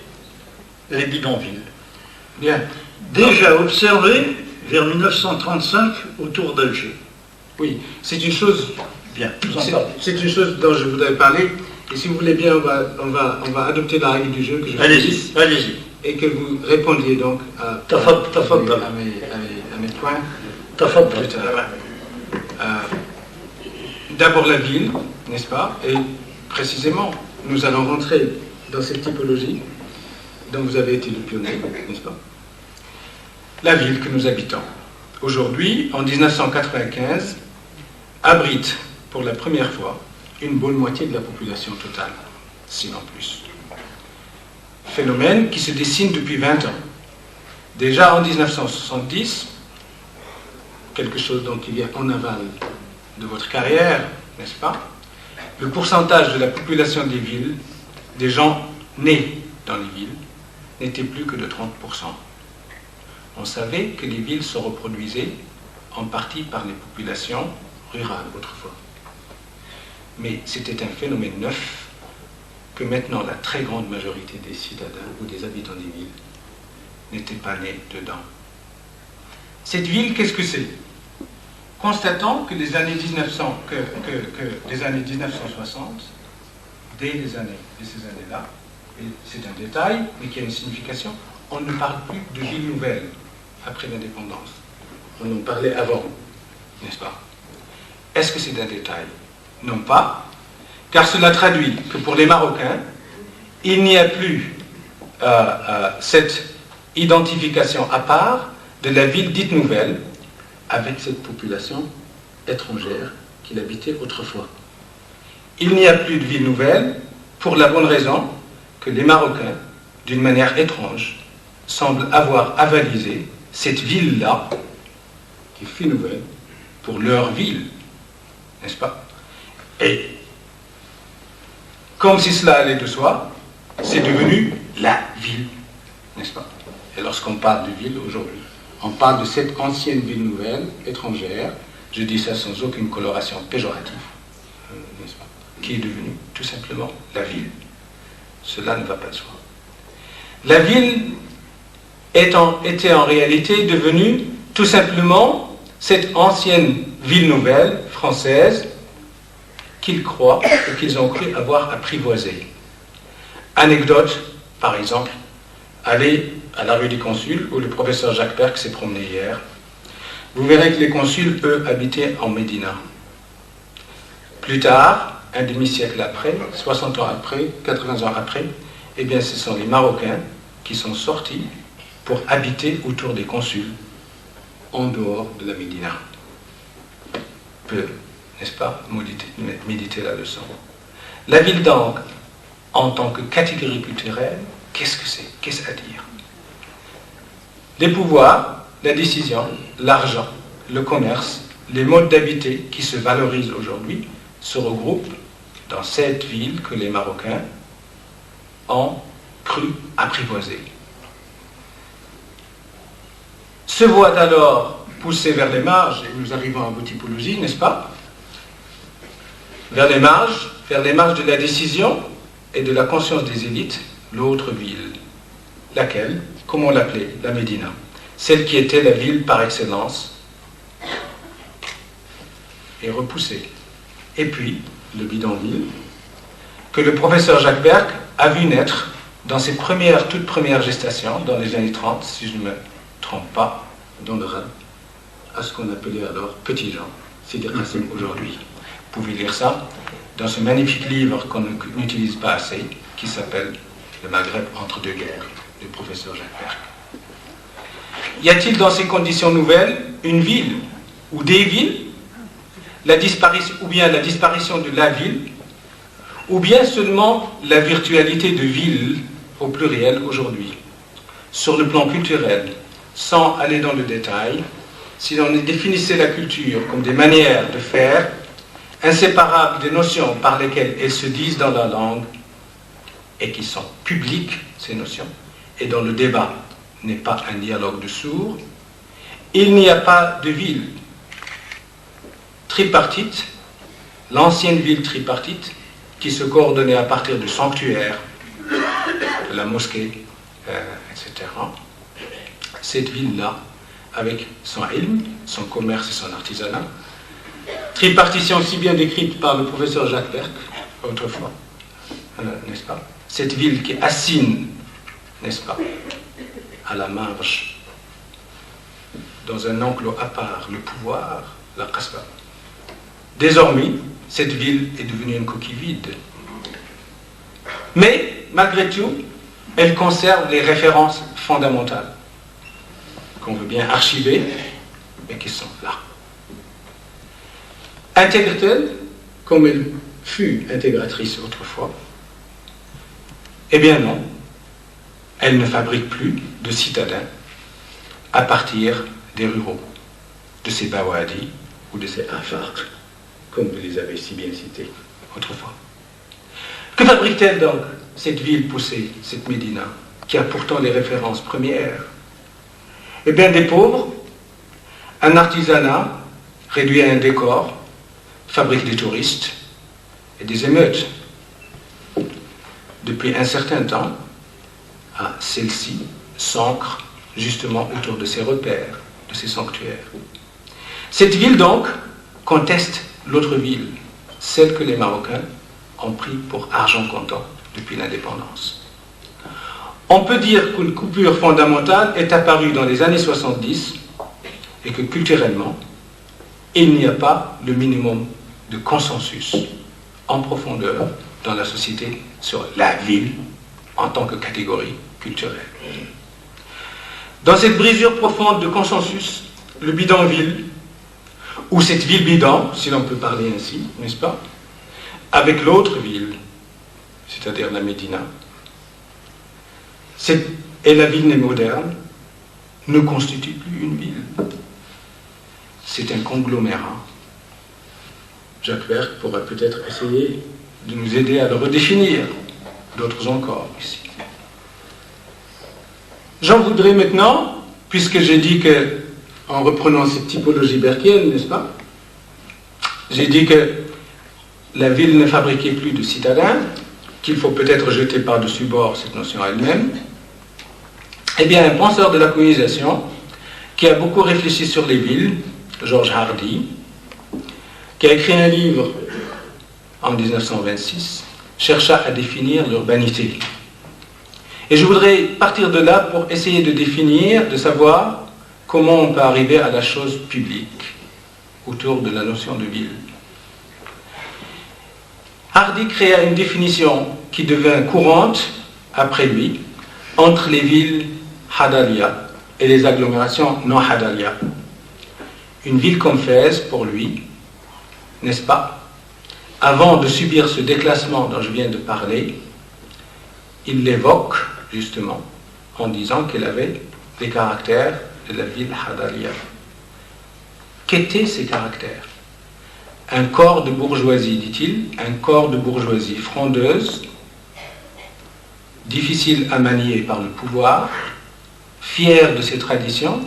les bidonvilles. Bien. Déjà observé vers 1935 autour d'Alger. Oui, c'est une chose. Bien, vous en parlez. C'est une chose dont je voudrais parler. Et si vous voulez bien, on va adopter la règle du jeu que je Allez-y, allez-y. Et que vous répondiez donc à mes points. Plus tard. D'abord la ville, n'est-ce pas? Et précisément, nous allons rentrer dans cette typologie dont vous avez été le pionnier, n'est-ce pas? La ville que nous habitons. Aujourd'hui, en 1995, abrite pour la première fois une bonne moitié de la population totale, sinon plus. Phénomène qui se dessine depuis 20 ans. Déjà en 1970, quelque chose donc qui vient en aval de votre carrière, n'est-ce pas? Le pourcentage de la population des villes, des gens nés dans les villes, n'était plus que de 30%. On savait que les villes se reproduisaient en partie par les populations rurales autrefois. Mais c'était un phénomène neuf que maintenant la très grande majorité des citadins ou des habitants des villes n'étaient pas nés dedans. Cette ville, qu'est-ce que c'est? Constatons que les années 1960, dès ces années-là, et c'est un détail, mais qui a une signification, on ne parle plus de ville nouvelle après l'indépendance. On en parlait avant, n'est-ce pas? Est-ce que c'est un détail? Non pas, car cela traduit que pour les Marocains, il n'y a plus cette identification à part de la ville dite nouvelle avec cette population étrangère qui l'habitait autrefois. Il n'y a plus de ville nouvelle pour la bonne raison que les Marocains, d'une manière étrange, semblent avoir avalisé cette ville-là qui fut nouvelle pour leur ville, n'est-ce pas? Et comme si cela allait de soi, c'est devenu la ville, n'est-ce pas? Et lorsqu'on parle de ville aujourd'hui, on parle de cette ancienne ville nouvelle, étrangère, je dis ça sans aucune coloration péjorative, n'est-ce pas? Qui est devenue tout simplement la ville. Cela ne va pas de soi. La ville était en réalité devenue tout simplement cette ancienne ville nouvelle française qu'ils croient et qu'ils ont cru avoir apprivoisée. Anecdote, par exemple, allez à la rue des Consuls où le professeur Jacques Perc s'est promené hier. Vous verrez que les consuls, eux, habitaient en Médina. Plus tard, un demi-siècle après, 60 ans après, 80 ans après, eh bien ce sont les Marocains qui sont sortis pour habiter autour des consuls, en dehors de la Médina. Peu, n'est-ce pas, méditer la leçon. La ville donc, en tant que catégorie culturelle, qu'est-ce que c'est? Qu'est-ce à dire? Les pouvoirs, la décision, l'argent, le commerce, les modes d'habiter qui se valorisent aujourd'hui se regroupent dans cette ville que les Marocains ont cru apprivoiser. Se voient alors poussés vers les marges, et nous arrivons à vos typologies, n'est-ce pas? Vers les marges de la décision et de la conscience des élites, l'autre ville. Laquelle? Comment l'appelait? La Médina. Celle qui était la ville par excellence est repoussée. Et puis, le bidonville, que le professeur Jacques Perc a vu naître dans ses toutes premières gestations, dans les années 30, si je ne me trompe pas, dans le Rhin, à ce qu'on appelait alors Petit Jean. C'est des racines aujourd'hui. Vous pouvez lire ça dans ce magnifique livre qu'on n'utilise pas assez, qui s'appelle Le Maghreb entre deux guerres, du professeur Jacques Perc. Y a-t-il dans ces conditions nouvelles une ville ou des villes, ou bien la disparition de la ville, ou bien seulement la virtualité de ville au pluriel aujourd'hui? Sur le plan culturel, sans aller dans le détail, si l'on définissait la culture comme des manières de faire, inséparables des notions par lesquelles elles se disent dans la langue, et qui sont publiques, ces notions, et dont le débat n'est pas un dialogue de sourds, il n'y a pas de ville tripartite, l'ancienne ville tripartite, qui se coordonnait à partir du sanctuaire, de la mosquée, etc. Cette ville-là, avec son ilm, son commerce et son artisanat, tripartition aussi bien décrite par le professeur Jacques Perc, autrefois, n'est-ce pas? Cette ville qui assigne, n'est-ce pas, à la marge, dans un enclos à part, le pouvoir, la qasba. Désormais, cette ville est devenue une coquille vide. Mais, malgré tout, elle conserve les références fondamentales qu'on veut bien archiver, mais qui sont là. Intègre-t-elle, comme elle fut intégratrice autrefois? Eh bien non. Elle ne fabrique plus de citadins à partir des ruraux, de ces bawadis ou de ces afars, comme vous les avez si bien cités autrefois. Que fabrique-t-elle donc, cette ville poussée, cette Médina, qui a pourtant les références premières? Eh bien des pauvres, un artisanat réduit à un décor, fabrique des touristes et des émeutes. Depuis un certain temps, celle-ci s'ancre justement autour de ses repères, de ses sanctuaires. Cette ville donc conteste l'autre ville, celle que les Marocains ont pris pour argent comptant depuis l'indépendance. On peut dire qu'une coupure fondamentale est apparue dans les années 70 et que culturellement, il n'y a pas le minimum de consensus en profondeur dans la société sur la ville en tant que catégorie culturelle. Dans cette brisure profonde de consensus, le bidonville, ou cette ville bidon, si l'on peut parler ainsi, n'est-ce pas, avec l'autre ville, c'est-à-dire la Médina, et la ville moderne, ne constitue plus une ville. c'est un conglomérat. Jacques Berck pourra peut-être essayer de nous aider à le redéfinir, d'autres encore ici. J'en voudrais maintenant, puisque j'ai dit que, en reprenant cette typologie berkienne, n'est-ce pas, j'ai dit que la ville ne fabriquait plus de citadins, qu'il faut peut-être jeter par-dessus bord cette notion elle-même. Eh bien, un penseur de la colonisation, qui a beaucoup réfléchi sur les villes, George Hardy, qui a écrit un livre en 1926, chercha à définir l'urbanité. Et je voudrais partir de là pour essayer de définir, de savoir comment on peut arriver à la chose publique autour de la notion de ville. Hardy créa une définition qui devint courante après lui entre les villes Hadalia et les agglomérations non Hadalia. Une ville comme Fès, pour lui, n'est-ce pas, avant de subir ce déclassement dont je viens de parler, il l'évoque justement en disant qu'elle avait les caractères de la ville Hadalia. Qu'étaient ces caractères? Un corps de bourgeoisie, dit-il, un corps de bourgeoisie frondeuse, difficile à manier par le pouvoir, fier de ses traditions,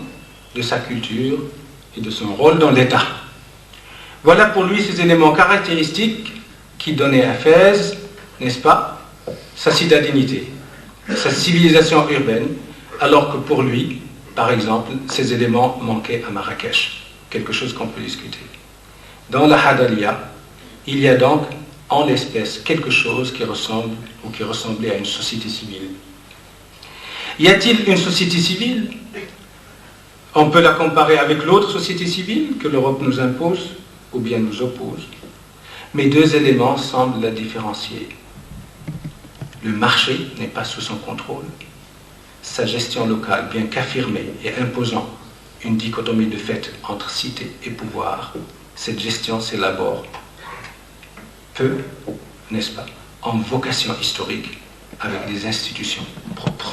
de sa culture et de son rôle dans l'État. Voilà pour lui ces éléments caractéristiques qui donnaient à Fès, n'est-ce pas, sa citadinité, sa civilisation urbaine, alors que pour lui, par exemple, ces éléments manquaient à Marrakech, quelque chose qu'on peut discuter. Dans la Hadalia, il y a donc en l'espèce quelque chose qui ressemble ou qui ressemblait à une société civile. Y a-t-il une société civile? On peut la comparer avec l'autre société civile que l'Europe nous impose ou bien nous oppose. Mais deux éléments semblent la différencier. Le marché n'est pas sous son contrôle. Sa gestion locale, bien qu'affirmée et imposant une dichotomie de fait entre cité et pouvoir, cette gestion s'élabore peu, n'est-ce pas, en vocation historique avec des institutions propres.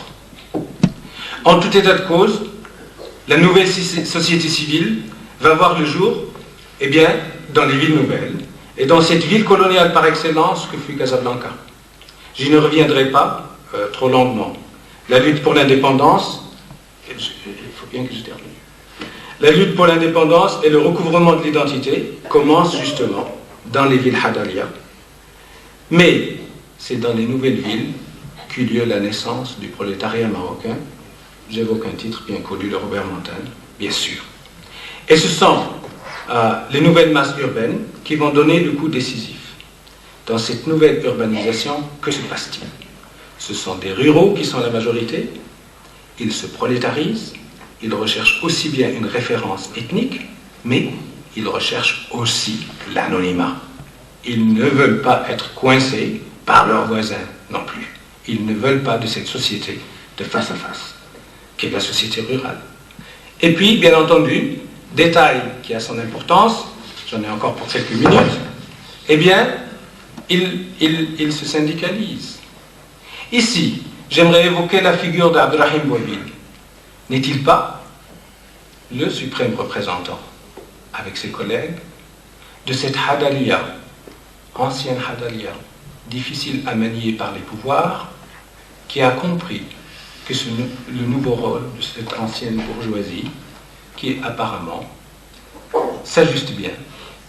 En tout état de cause, la nouvelle société civile va voir le jour, eh bien, dans les villes nouvelles et dans cette ville coloniale par excellence que fut Casablanca. Je ne reviendrai pas trop longuement. La lutte pour l'indépendance, il faut bien que je termine. La lutte pour l'indépendance et le recouvrement de l'identité commencent justement dans les villes Hadalia. Mais c'est dans les nouvelles villes qu'eut lieu la naissance du prolétariat marocain. J'évoque un titre bien connu de Robert Montagne, bien sûr. Et ce sont les nouvelles masses urbaines qui vont donner le coup décisif. Dans cette nouvelle urbanisation, que se passe-t-il? Ce sont des ruraux qui sont la majorité, ils se prolétarisent, ils recherchent aussi bien une référence ethnique, mais ils recherchent aussi l'anonymat. Ils ne veulent pas être coincés par leurs voisins non plus. Ils ne veulent pas de cette société de face à face, qui est la société rurale. Et puis, bien entendu, détail qui a son importance, j'en ai encore pour quelques minutes, eh bien, ils se syndicalisent. Ici, j'aimerais évoquer la figure d'Abdrahim Bouabil. N'est-il pas le suprême représentant, avec ses collègues, de cette Hadalia, ancienne Hadalia, difficile à manier par les pouvoirs, qui a compris que le nouveau rôle de cette ancienne bourgeoisie, qui apparemment s'ajuste bien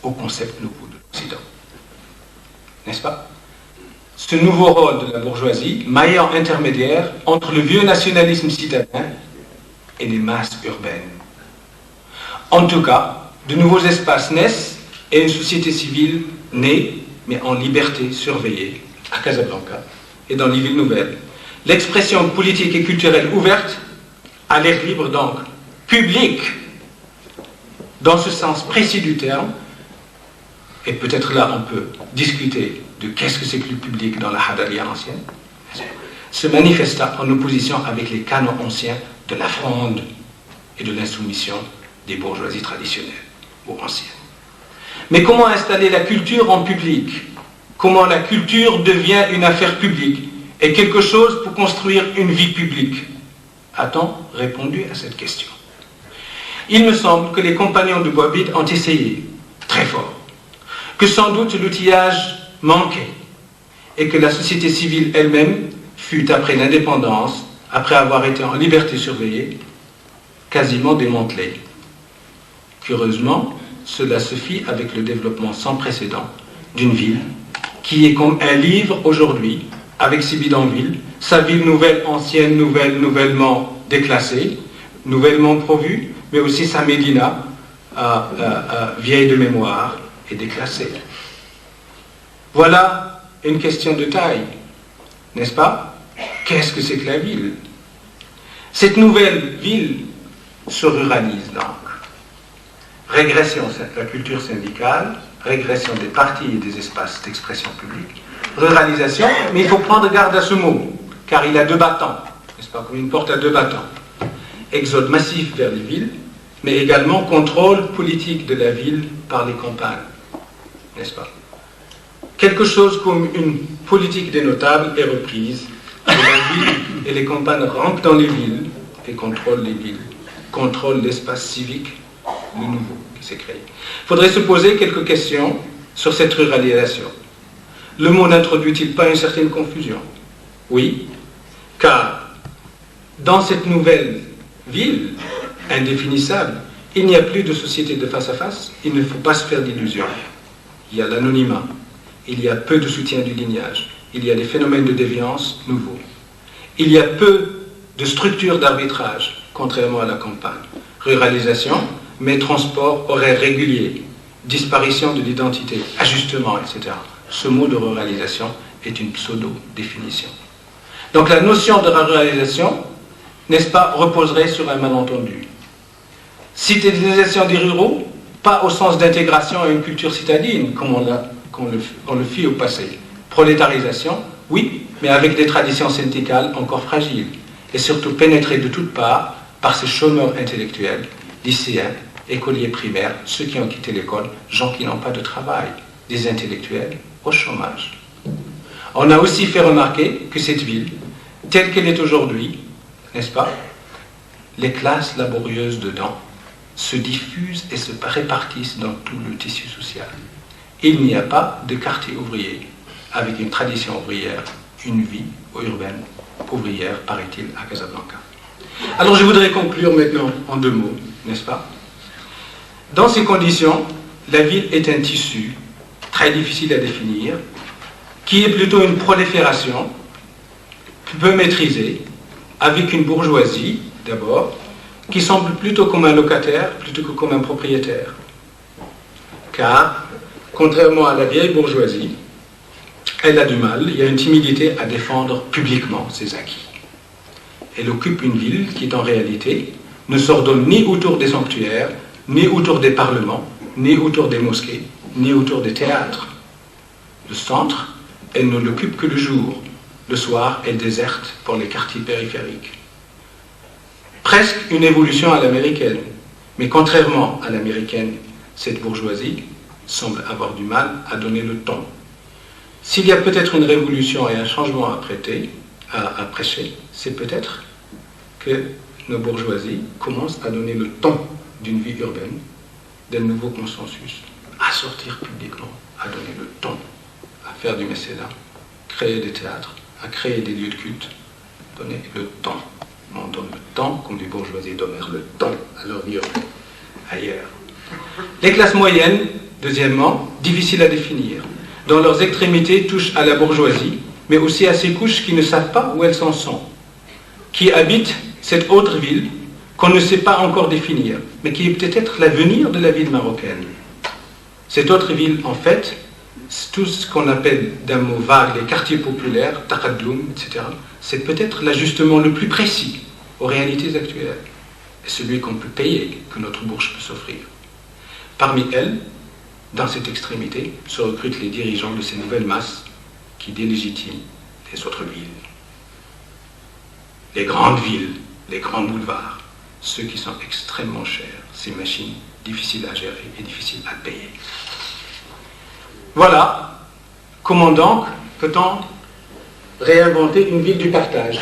au concept nouveau de l'Occident. N'est-ce pas? Ce nouveau rôle de la bourgeoisie, maillant intermédiaire entre le vieux nationalisme citadin et les masses urbaines. En tout cas, de nouveaux espaces naissent et une société civile naît, mais en liberté surveillée, à Casablanca et dans les villes nouvelles. L'expression politique et culturelle ouverte, à l'air libre donc, publique, dans ce sens précis du terme, et peut-être là on peut discuter de qu'est-ce que c'est que le public dans la Hadalia ancienne, se manifesta en opposition avec les canons anciens de la fronde et de l'insoumission des bourgeoisies traditionnelles ou anciennes. Mais comment installer la culture en public? Comment la culture devient une affaire publique et quelque chose pour construire une vie publique? A-t-on répondu à cette question? Il me semble que les compagnons de Boabit ont essayé, très fort, que sans doute l'outillage manquait et que la société civile elle-même fut, après l'indépendance, après avoir été en liberté surveillée, quasiment démantelée. Curieusement, cela se fit avec le développement sans précédent d'une ville qui est comme un livre aujourd'hui, avec ses bidonvilles, sa ville nouvelle, ancienne, nouvelle, nouvellement déclassée, nouvellement provue, mais aussi sa Médina, vieille de mémoire et déclassée. Voilà une question de taille, n'est-ce pas? Qu'est-ce que c'est que la ville? Cette nouvelle ville se ruralise donc. Régression de la culture syndicale, régression des partis et des espaces d'expression publique, ruralisation, mais il faut prendre garde à ce mot, car il a deux battants, n'est-ce pas, comme une porte à deux battants. Exode massif vers les villes, mais également contrôle politique de la ville par les campagnes, n'est-ce pas? Quelque chose comme une politique des notables est reprise, et la ville et les campagnes rampent dans les villes et contrôlent les villes, contrôlent l'espace civique, le nouveau qui s'est créé. Il faudrait se poser quelques questions sur cette ruralisation. Le mot n'introduit-il pas une certaine confusion? Oui, car dans cette nouvelle ville indéfinissable, il n'y a plus de société de face à face, il ne faut pas se faire d'illusions. Il y a l'anonymat, il y a peu de soutien du lignage, il y a des phénomènes de déviance nouveaux. Il y a peu de structures d'arbitrage, contrairement à la campagne. Ruralisation, mais transport, horaires réguliers, disparition de l'identité, ajustement, etc. Ce mot de ruralisation est une pseudo-définition. Donc la notion de ruralisation, n'est-ce pas, reposerait sur un malentendu. Citadénisation des ruraux, pas au sens d'intégration à une culture citadine, comme on le fit au passé. Prolétarisation, oui, mais avec des traditions syndicales encore fragiles, et surtout pénétrées de toutes parts par ces chômeurs intellectuels, lycéens, écoliers primaires, ceux qui ont quitté l'école, gens qui n'ont pas de travail, des intellectuels au chômage. On a aussi fait remarquer que cette ville, telle qu'elle est aujourd'hui, n'est-ce pas, les classes laborieuses dedans se diffusent et se répartissent dans tout le tissu social. Il n'y a pas de quartier ouvrier avec une tradition ouvrière, une vie urbaine ouvrière, paraît-il, à Casablanca. Alors je voudrais conclure maintenant en deux mots, n'est-ce pas? Dans ces conditions, la ville est un tissu très difficile à définir, qui est plutôt une prolifération peu maîtrisée, avec une bourgeoisie, d'abord, qui semble plutôt comme un locataire plutôt que comme un propriétaire. Car, contrairement à la vieille bourgeoisie, elle a du mal, il y a une timidité à défendre publiquement ses acquis. Elle occupe une ville qui, en réalité, ne s'ordonne ni autour des sanctuaires, ni autour des parlements, ni autour des mosquées, ni autour des théâtres. Le centre, elle ne l'occupe que le jour. Le soir, elle déserte pour les quartiers périphériques. Presque une évolution à l'américaine. Mais contrairement à l'américaine, cette bourgeoisie semble avoir du mal à donner le ton. S'il y a peut-être une révolution et un changement à prêcher, c'est peut-être que nos bourgeoisies commencent à donner le ton d'une vie urbaine, d'un nouveau consensus, à sortir publiquement, à donner le ton, à faire du mécénat, créer des théâtres, à créer des lieux de culte, donner le temps. On donne le temps, comme les bourgeoisies donnèrent le temps à leur vie urbaine, ailleurs. Les classes moyennes, deuxièmement, difficiles à définir. Dans leurs extrémités, touchent à la bourgeoisie, mais aussi à ces couches qui ne savent pas où elles s'en sont, qui habitent cette autre ville qu'on ne sait pas encore définir, mais qui est peut-être l'avenir de la ville marocaine. Cette autre ville, en fait, c'est tout ce qu'on appelle d'un mot vague les quartiers populaires, taqaddoum, etc. C'est peut-être l'ajustement le plus précis aux réalités actuelles, et celui qu'on peut payer, que notre bourse peut s'offrir. Parmi elles, dans cette extrémité, se recrutent les dirigeants de ces nouvelles masses qui délégitiment les autres villes. Les grandes villes, les grands boulevards, ceux qui sont extrêmement chers, ces machines difficiles à gérer et difficiles à payer. Voilà comment donc peut-on réinventer une ville du partage?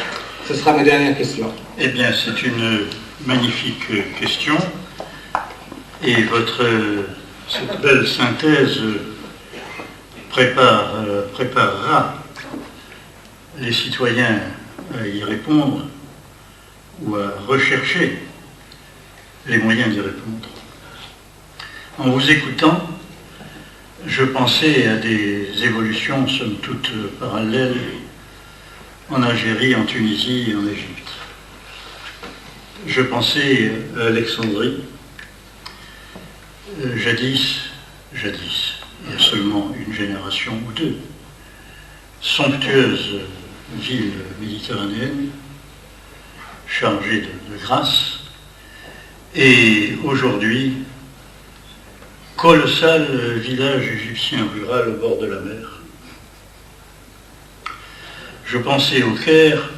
Ce sera ma dernière question. Eh bien, c'est une magnifique question. Et cette belle synthèse préparera les citoyens à y répondre ou à rechercher les moyens d'y répondre. En vous écoutant, je pensais à des évolutions somme toute parallèles en Algérie, en Tunisie et en Égypte. Je pensais à Alexandrie, jadis, il y a seulement une génération ou deux, somptueuse ville méditerranéenne, chargée de grâce, et aujourd'hui, colossal village égyptien rural au bord de la mer. Je pensais au Caire,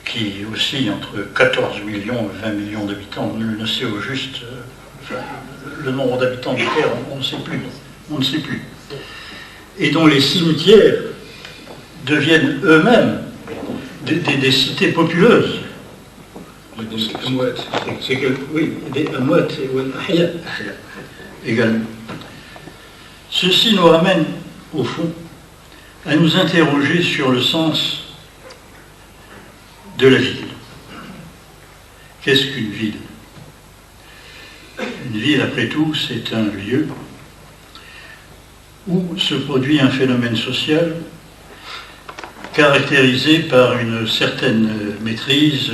qui oscille entre 14 millions et 20 millions d'habitants. Nul ne sait au juste le nombre d'habitants du Caire, on ne sait plus. Et dont les cimetières deviennent eux-mêmes des cités populeuses. Oui, des amouat et ahya également. Ceci nous ramène, au fond, à nous interroger sur le sens de la ville. Qu'est-ce qu'une ville? Une ville, après tout, c'est un lieu où se produit un phénomène social caractérisé par une certaine maîtrise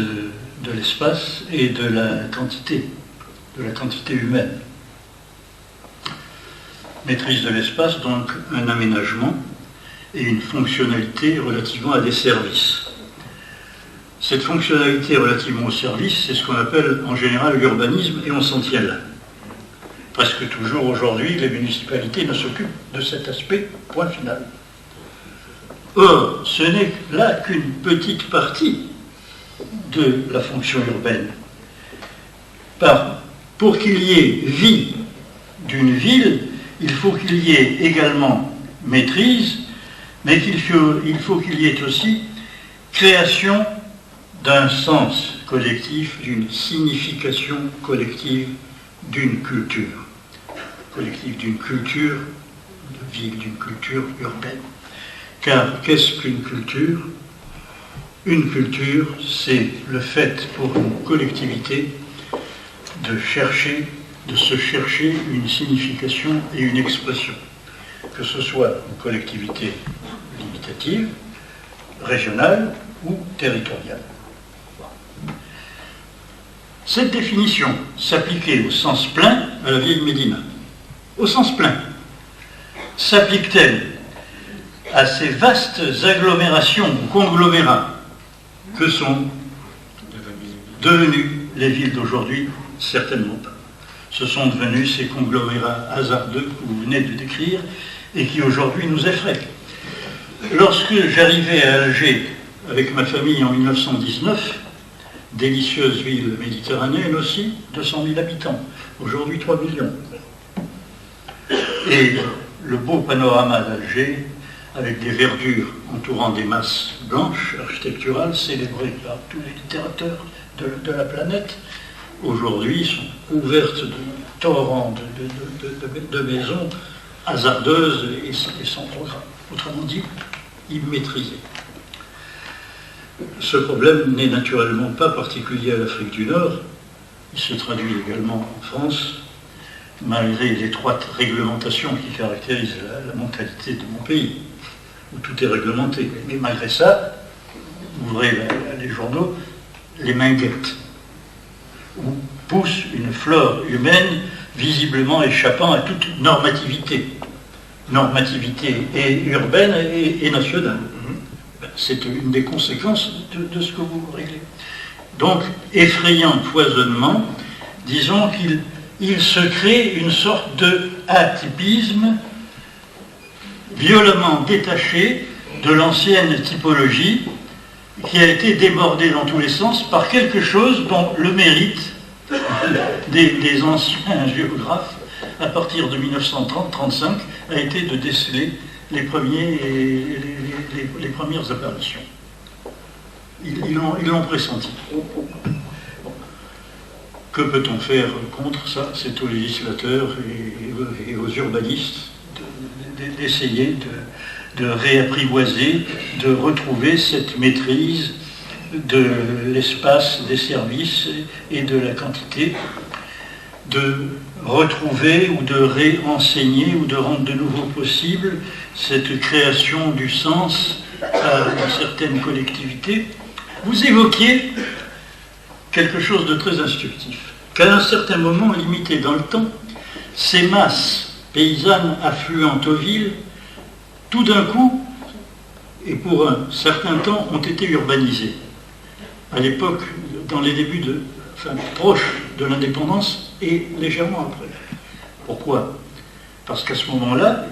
de l'espace et de la quantité humaine. Maîtrise de l'espace, donc un aménagement et une fonctionnalité relativement à des services. Cette fonctionnalité relativement aux services, c'est ce qu'on appelle en général l'urbanisme, et on s'en tient là. Presque toujours aujourd'hui, les municipalités ne s'occupent de cet aspect, point final. Or, ce n'est là qu'une petite partie de la fonction urbaine. Pour qu'il y ait vie d'une ville, il faut qu'il y ait également maîtrise, mais il faut qu'il y ait aussi création d'un sens collectif, d'une signification collective d'une culture. Collective d'une culture de ville, d'une culture urbaine. Car qu'est-ce qu'une culture? Une culture, c'est le fait pour une collectivité de se chercher une signification et une expression. Que ce soit une collectivité limitative, régionale ou territoriale. Cette définition s'appliquait au sens plein à la vieille Médina. Au sens plein. S'applique-t-elle à ces vastes agglomérations ou conglomérats que sont devenues les villes d'aujourd'hui? Certainement pas. Ce sont devenus ces conglomérats hasardeux que vous venez de décrire et qui aujourd'hui nous effraient. Lorsque j'arrivais à Alger avec ma famille en 1919, délicieuse ville méditerranéenne aussi, 200 000 habitants, aujourd'hui 3 millions. Et le beau panorama d'Alger, avec des verdures entourant des masses blanches, architecturales, célébrées par tous les littérateurs de la planète, aujourd'hui sont couvertes de torrents de maisons hasardeuses et sans programme. Autrement dit, immaîtrisées. Ce problème n'est naturellement pas particulier à l'Afrique du Nord. Il se traduit également en France, malgré l'étroite réglementation qui caractérise la mentalité de mon pays, où tout est réglementé. Mais malgré ça, ouvrez les journaux, les mains guettent, où pousse une flore humaine visiblement échappant à toute normativité et urbaine et nationale. C'est une des conséquences de ce que vous réglez. Donc, effrayant foisonnement, disons qu'il se crée une sorte de atypisme violemment détaché de l'ancienne typologie qui a été débordée dans tous les sens par quelque chose dont le mérite des anciens géographes, à partir de 1930-35, a été de déceler les premières apparitions. Ils l'ont pressenti. Que peut-on faire contre ça? C'est aux législateurs et aux urbanistes d'essayer de réapprivoiser, de retrouver cette maîtrise de l'espace, des services et de la quantité, de retrouver ou de réenseigner ou de rendre de nouveau possible cette création du sens à une certaine collectivité. Vous évoquiez quelque chose de très instructif, qu'à un certain moment limité dans le temps, ces masses paysannes affluentes aux villes, tout d'un coup, et pour un certain temps, ont été urbanisées. À l'époque, dans les débuts proches de l'indépendance et légèrement après. Pourquoi? Parce qu'à ce moment-là,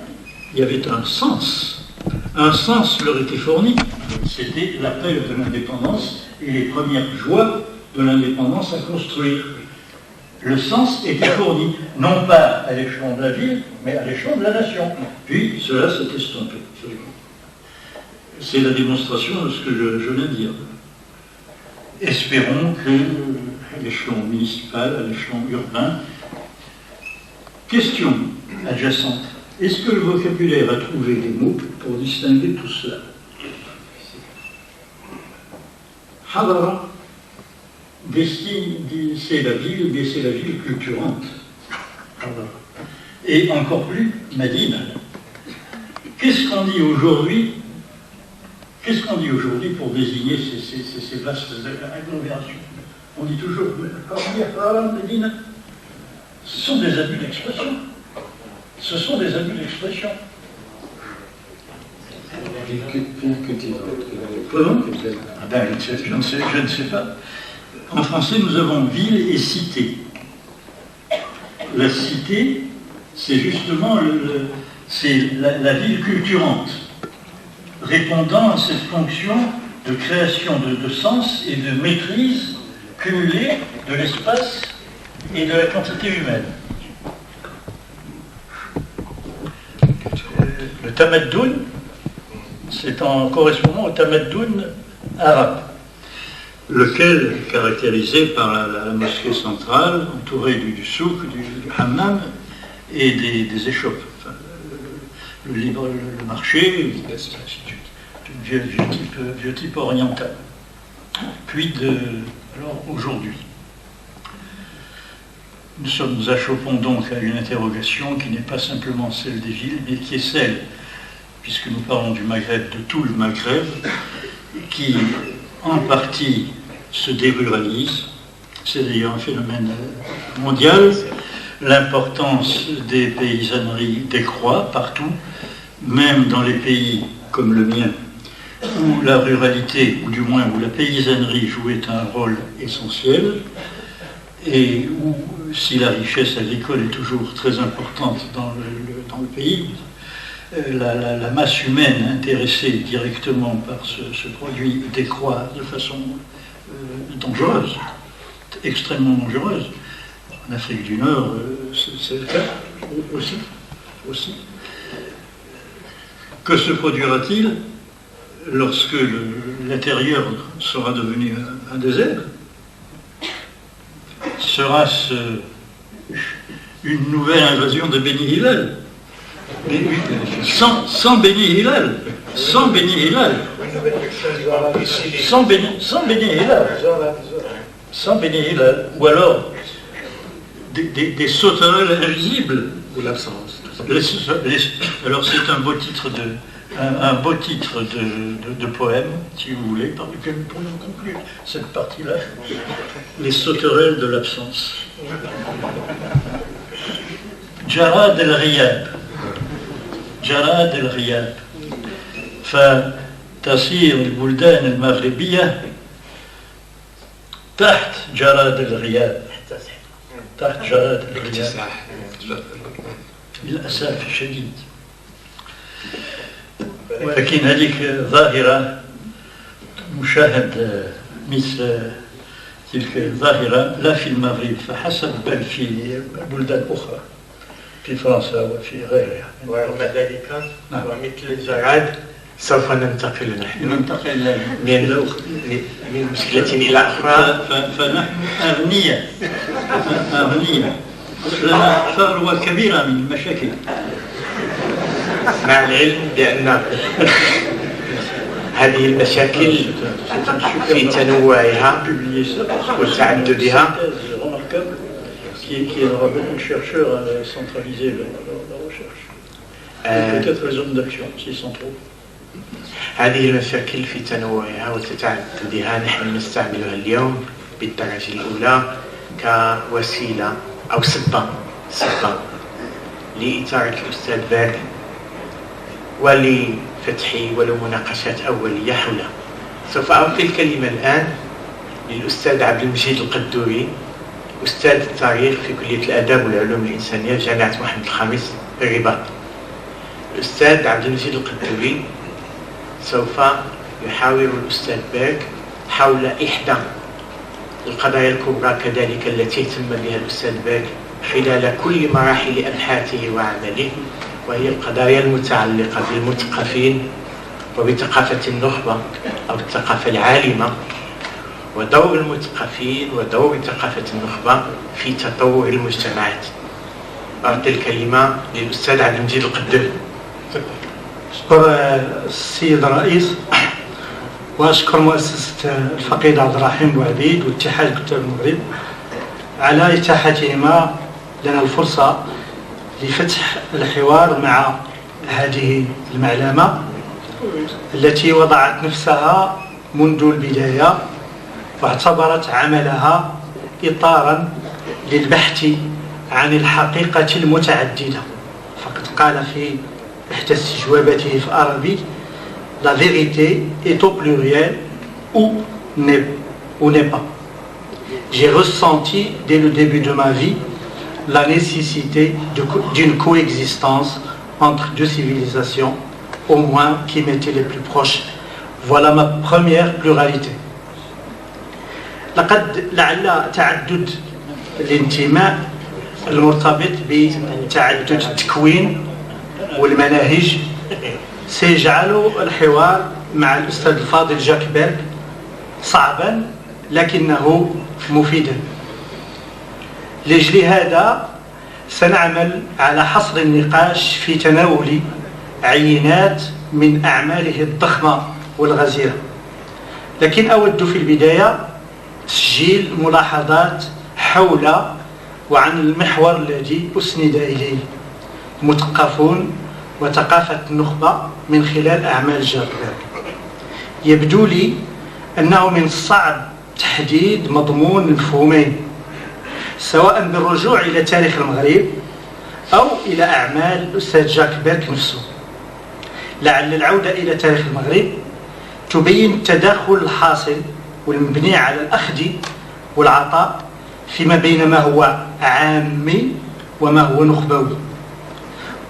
il y avait un sens. Un sens leur était fourni. C'était l'appel de l'indépendance et les premières joies de l'indépendance à construire. Le sens était fourni, non pas à l'échelon de la ville, mais à l'échelon de la nation. Puis cela s'est estompé. C'est la démonstration de ce que je viens de dire. Espérons que, à l'échelon municipal, à l'échelon urbain, question adjacente. Est-ce que le vocabulaire a trouvé des mots pour distinguer tout cela? Hadara, c'est la ville culturante. Et encore plus, Madina. Qu'est-ce qu'on dit aujourd'hui? Qu'est-ce qu'on dit aujourd'hui pour désigner ces vastes agglomérations? On dit toujours, Medina. Ce sont des abus d'expression. Ce sont des abus d'expression. Comment? Je ne sais pas. En français, nous avons ville et cité. La cité, c'est justement la ville culturante, répondant à cette fonction de création de sens et de maîtrise cumulée de l'espace et de la quantité humaine. Le tamaddoun, c'est en correspondant au tamaddoun arabe, lequel est caractérisé par la mosquée centrale, entourée du souk, du hammam et des échoppes. Enfin, le marché, vieux type oriental. Puis alors aujourd'hui. Nous achoppons donc à une interrogation qui n'est pas simplement celle des villes, mais qui est celle, puisque nous parlons du Maghreb, de tout le Maghreb, qui en partie se déruralise. C'est d'ailleurs un phénomène mondial. L'importance des paysanneries décroît partout, même dans les pays comme le mien, où la ruralité, ou du moins où la paysannerie jouait un rôle essentiel, et où, si la richesse agricole est toujours très importante dans le pays, la masse humaine intéressée directement par ce produit décroît de façon dangereuse, extrêmement dangereuse. En Afrique du Nord, c'est le cas aussi. Que se produira-t-il lorsque l'intérieur sera devenu un désert? Sera-ce une nouvelle invasion de Beni Hillel? Sans Beni Hillel, sans Beni Hillel, sans Beni Hillel, ou alors des sauterelles invisibles. Ou l'absence. Alors c'est un beau titre de poème, si vous voulez, par lequel nous pourrions conclure cette partie-là. Les sauterelles de l'absence. Jarad el-Riyab. جراد الغياب فتصير البلدان المغربية تحت جراد الغياب تحت جراد الغياب للأسف الشديد. ولكن هذه ظاهرة مشاهد مثل تلك الظاهرة لا في المغرب فحسب بل في بلدان أخرى في فرنسا وفي غيرها. ورغم ذلك ومثل الجراد سوف ننتقل نحن ننتقل من مشكلة إلى أخرى. فنحن أغنياء لنا ثروة كبيرة من المشاكل، مع العلم بأن هذه المشاكل في تنوعها وتعددها qui aidera beaucoup de chercheurs à centraliser la recherche. Peut-être les zones d'action, s'ils sont trop. هذه المشاكل في تنوعها وتعددها نحن نستعملها اليوم بالدرجة الأولى كوسيلة أو سبة لإثارة الأستاذ باك ولفتح ولو مناقشات أولية حولها. سوف أعطي الكلمة الآن للأستاذ عبد المجيد القدوري، أستاذ التاريخ في كلية الآداب والعلوم الإنسانية جامعة محمد الخامس بالرباط. الأستاذ عبد المجيد القدوري سوف يحاور الأستاذ باك حول إحدى القضايا الكبرى كذلك التي اهتم بها الأستاذ باك خلال كل مراحل أبحاثه وعمله، وهي القضايا المتعلقة بالمثقفين وبثقافة النخبة أو الثقافة العالمة، ودور المثقفين ودور ثقافة النخبة في تطور المجتمعات. أعطي الكلمة للأستاذ عبد المجيد القدوري. أشكر السيد الرئيس وأشكر مؤسسة الفقيد عبد الرحيم بوعبيد واتحاد كتاب المغرب على إتاحتهما لنا الفرصة لفتح الحوار مع هذه المعلمة التي وضعت نفسها منذ البداية واعتبرت عملها إطارا للبحث عن الحقيقة المتعددة. فقد قال في إحدى استجواباته في العربي: La vérité est au pluriel ou n'est pas. J'ai ressenti dès le début de ma vie la nécessité d'une coexistence entre deux civilisations, au moins qui m'étaient les plus proches. Voilà ma première pluralité. لقد لعل تعدد الانتماء المرتبط بتعدد التكوين والمناهج سيجعل الحوار مع الأستاذ الفاضل جاك بيرك صعبا لكنه مفيدا. لأجل هذا سنعمل على حصر النقاش في تناول عينات من أعماله الضخمة والغزيرة، لكن أود في البداية تسجيل ملاحظات حول وعن المحور الذي أسند إليه مثقفون وثقافة النخبة من خلال أعمال جاك بيرك. يبدو لي أنه من الصعب تحديد مضمون المفهومين، سواء بالرجوع إلى تاريخ المغرب أو إلى أعمال الأستاذ جاك بيرك نفسه. لعل العودة إلى تاريخ المغرب تبين التداخل الحاصل والمبني على الأخذ والعطاء فيما بين ما هو عامي وما هو نخبوي،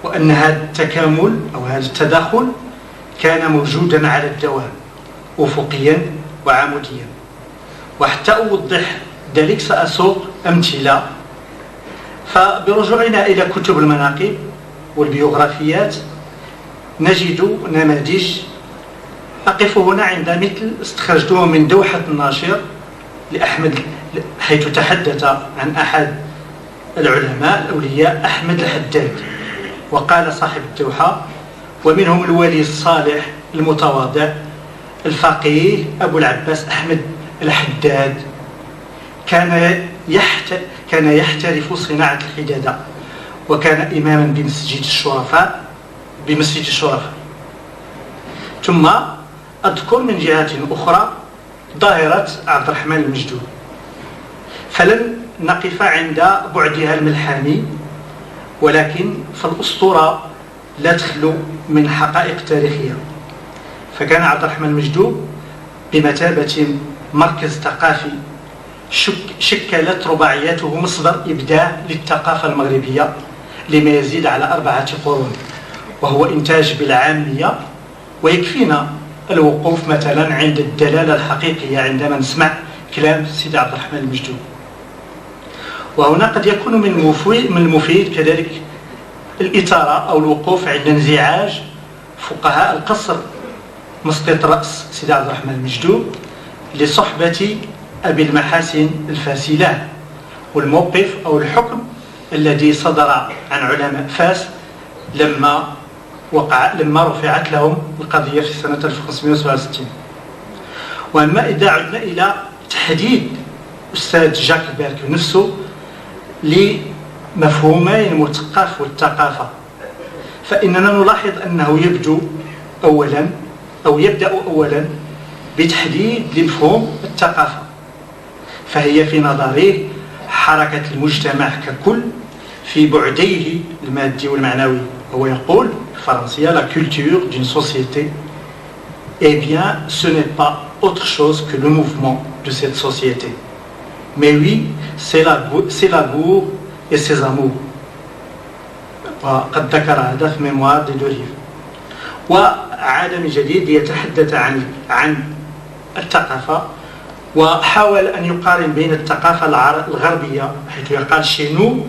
وأن هذا التكامل أو هذا التداخل كان موجودا على الدوام أفقيا وعموديا. وحتى أوضح ذلك سأسوق أمثلة. فبرجوعنا إلى كتب المناقب والبيوغرافيات نجد نماذج. أقف هنا عند مثل استخرجته من دوحة الناشر لأحمد، حيث تحدث عن أحد العلماء الأولياء أحمد الحداد، وقال صاحب الدوحة: ومنهم الولي الصالح المتواضع الفقيه أبو العباس أحمد الحداد، كان يحترف صناعة الحدادة، وكان إماما بمسجد الشرفاء. ثم أذكر من جهة أخرى ظاهرة عبد الرحمن المجدود، فلن نقف عند بعدها الملحمي، ولكن فالأسطورة لا تخلو من حقائق تاريخية. فكان عبد الرحمن المجدود بمثابة مركز ثقافي شكلت رباعياته مصدر إبداع للثقافة المغربية لما يزيد على 4 قرون، وهو إنتاج بالعامية. ويكفينا الوقوف مثلا عند الدلالة الحقيقية عندما نسمع كلام سيدي عبد الرحمن المجدود. وهنا قد يكون من المفيد كذلك الإثارة أو الوقوف عند انزعاج فقهاء القصر مسقط رأس سيدي عبد الرحمن المجدوب لصحبة أبي المحاسن الفاسلة، والموقف أو الحكم الذي صدر عن علماء فاس لما رفعت لهم القضية في سنة 1567. وأما إذا عدنا إلى تحديد أستاذ جاك بيرك نفسه لمفهومي المثقف والثقافة، فإننا نلاحظ أنه يبدأ أولا بتحديد لمفهوم الثقافة، فهي في نظري حركة المجتمع ككل في بعديه المادي والمعنوي. هو يقول بالفرنسية la culture d'une société, eh bien ce n'est pas autre chose que le mouvement de cette société. Mais oui, c'est l'amour et ses amours. وقد ذكر هذا في ميموار دي دوريف. وعاد من جديد ليتحدث عن الثقافة، وحاول أن يقارن بين الثقافة الغربية حيث يقال chez nous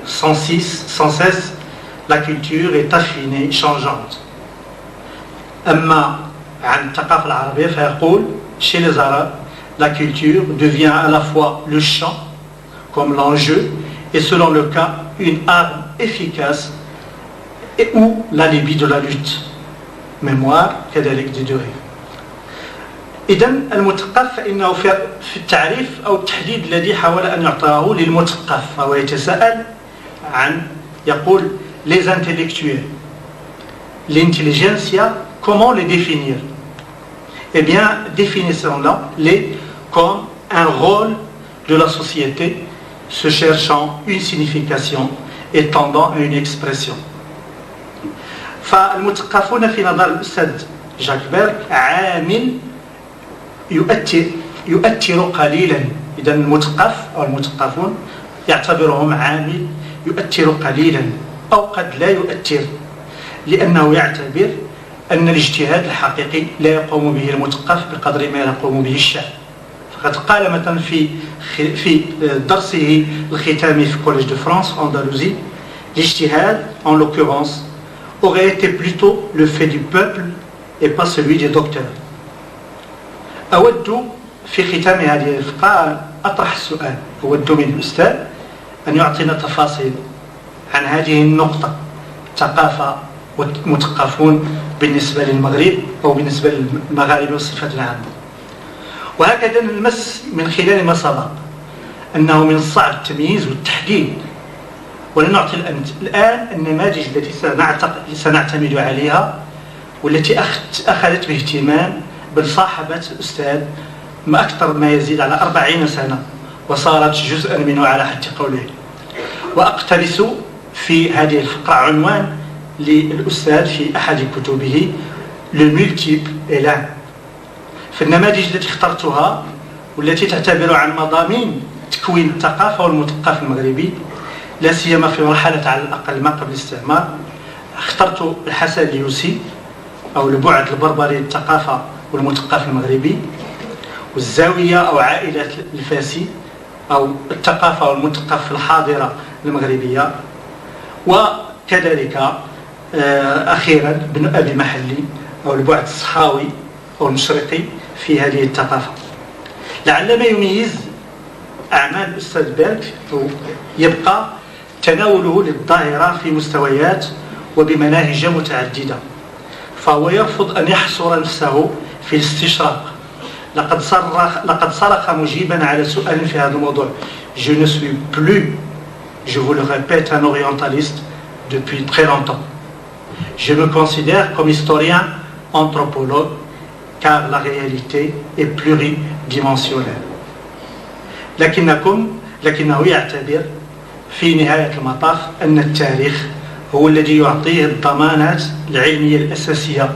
sans cesse la culture est affinée, changeante. أما عن الثقافة العربية فيقول chez les Arabes la culture devient à la fois le champ comme l'enjeu et selon le cas une arme efficace et ou l'alibi de la lutte. mémoire كذلك دي دوري. إذن المثقف فإنه في التعريف أو التحديد الذي حاول أن يعطيه للمثقف فهو يتساءل عن يقول les intellectuels, l'intelligentsia, comment les définir? Eh bien, définissons-les comme un rôle de la société se cherchant une signification et tendant à une expression. فالمثقفون في نظر الأستاذ جاك بيرك عامل يؤثر قليلا. إذا المثقف أو المثقفون يعتبرهم عامل يؤثر قليلا أو قد لا يؤثر، لأنه يعتبر أن الاجتهاد الحقيقي لا يقوم به المثقف بقدر ما يقوم به الشعب. فقد قال مثلا في درسه الختامي في كوليج دو فرانس أندلسي الاجتهاد en l'occurrence aurait été plutôt le fait du peuple et pas celui des docteurs. أود في ختام هذه الفقرة أطرح السؤال، أود من الأستاذ أن يعطينا تفاصيل عن هذه النقطة، ثقافة والمثقفون بالنسبة للمغرب أو بالنسبة للمغاربة بصفة عامة. وهكذا نلمس من خلال ما سبق أنه من الصعب التمييز والتحديد، ولنعطي الآن النماذج التي سنعتمد عليها والتي أخذت باهتمام بمصاحبة الأستاذ ما أكثر ما يزيد على 40 سنة وصارت جزءا منه على حد قوله. وأقتبس في هذه الفقرة عنوان للأستاذ في أحد كتبه Le multiple et l'un. في النماذج التي اخترتها والتي تعتبر عن مضامين تكوين الثقافة والمثقف المغربي لا سيما في مرحلة على الأقل ما قبل الاستعمار، اخترت الحسن اليوسي أو البعد البربري للثقافة والمثقف المغربي، والزاوية أو عائلة الفاسي أو الثقافة والمثقف الحاضرة المغربية، وكذلك أخيرا ابن أبي محلي أو البعد الصحاوي أو المشرقي في هذه الثقافة. لعل ما يميز أعمال الأستاذ بيرك يبقى تناوله للظاهرة في مستويات وبمناهج متعددة، فهو يرفض أن يحصر نفسه في الاستشراق. لقد صرخ مجيبا على سؤال في هذا الموضوع Je ne suis plus, je vous le répète, un orientaliste depuis très longtemps. Je me considère comme historien anthropologue car la réalité est pluridimensionnelle. لكنه يعتبر في نهاية المطاف أن التاريخ هو الذي يعطيه الضمانات العلمية الأساسية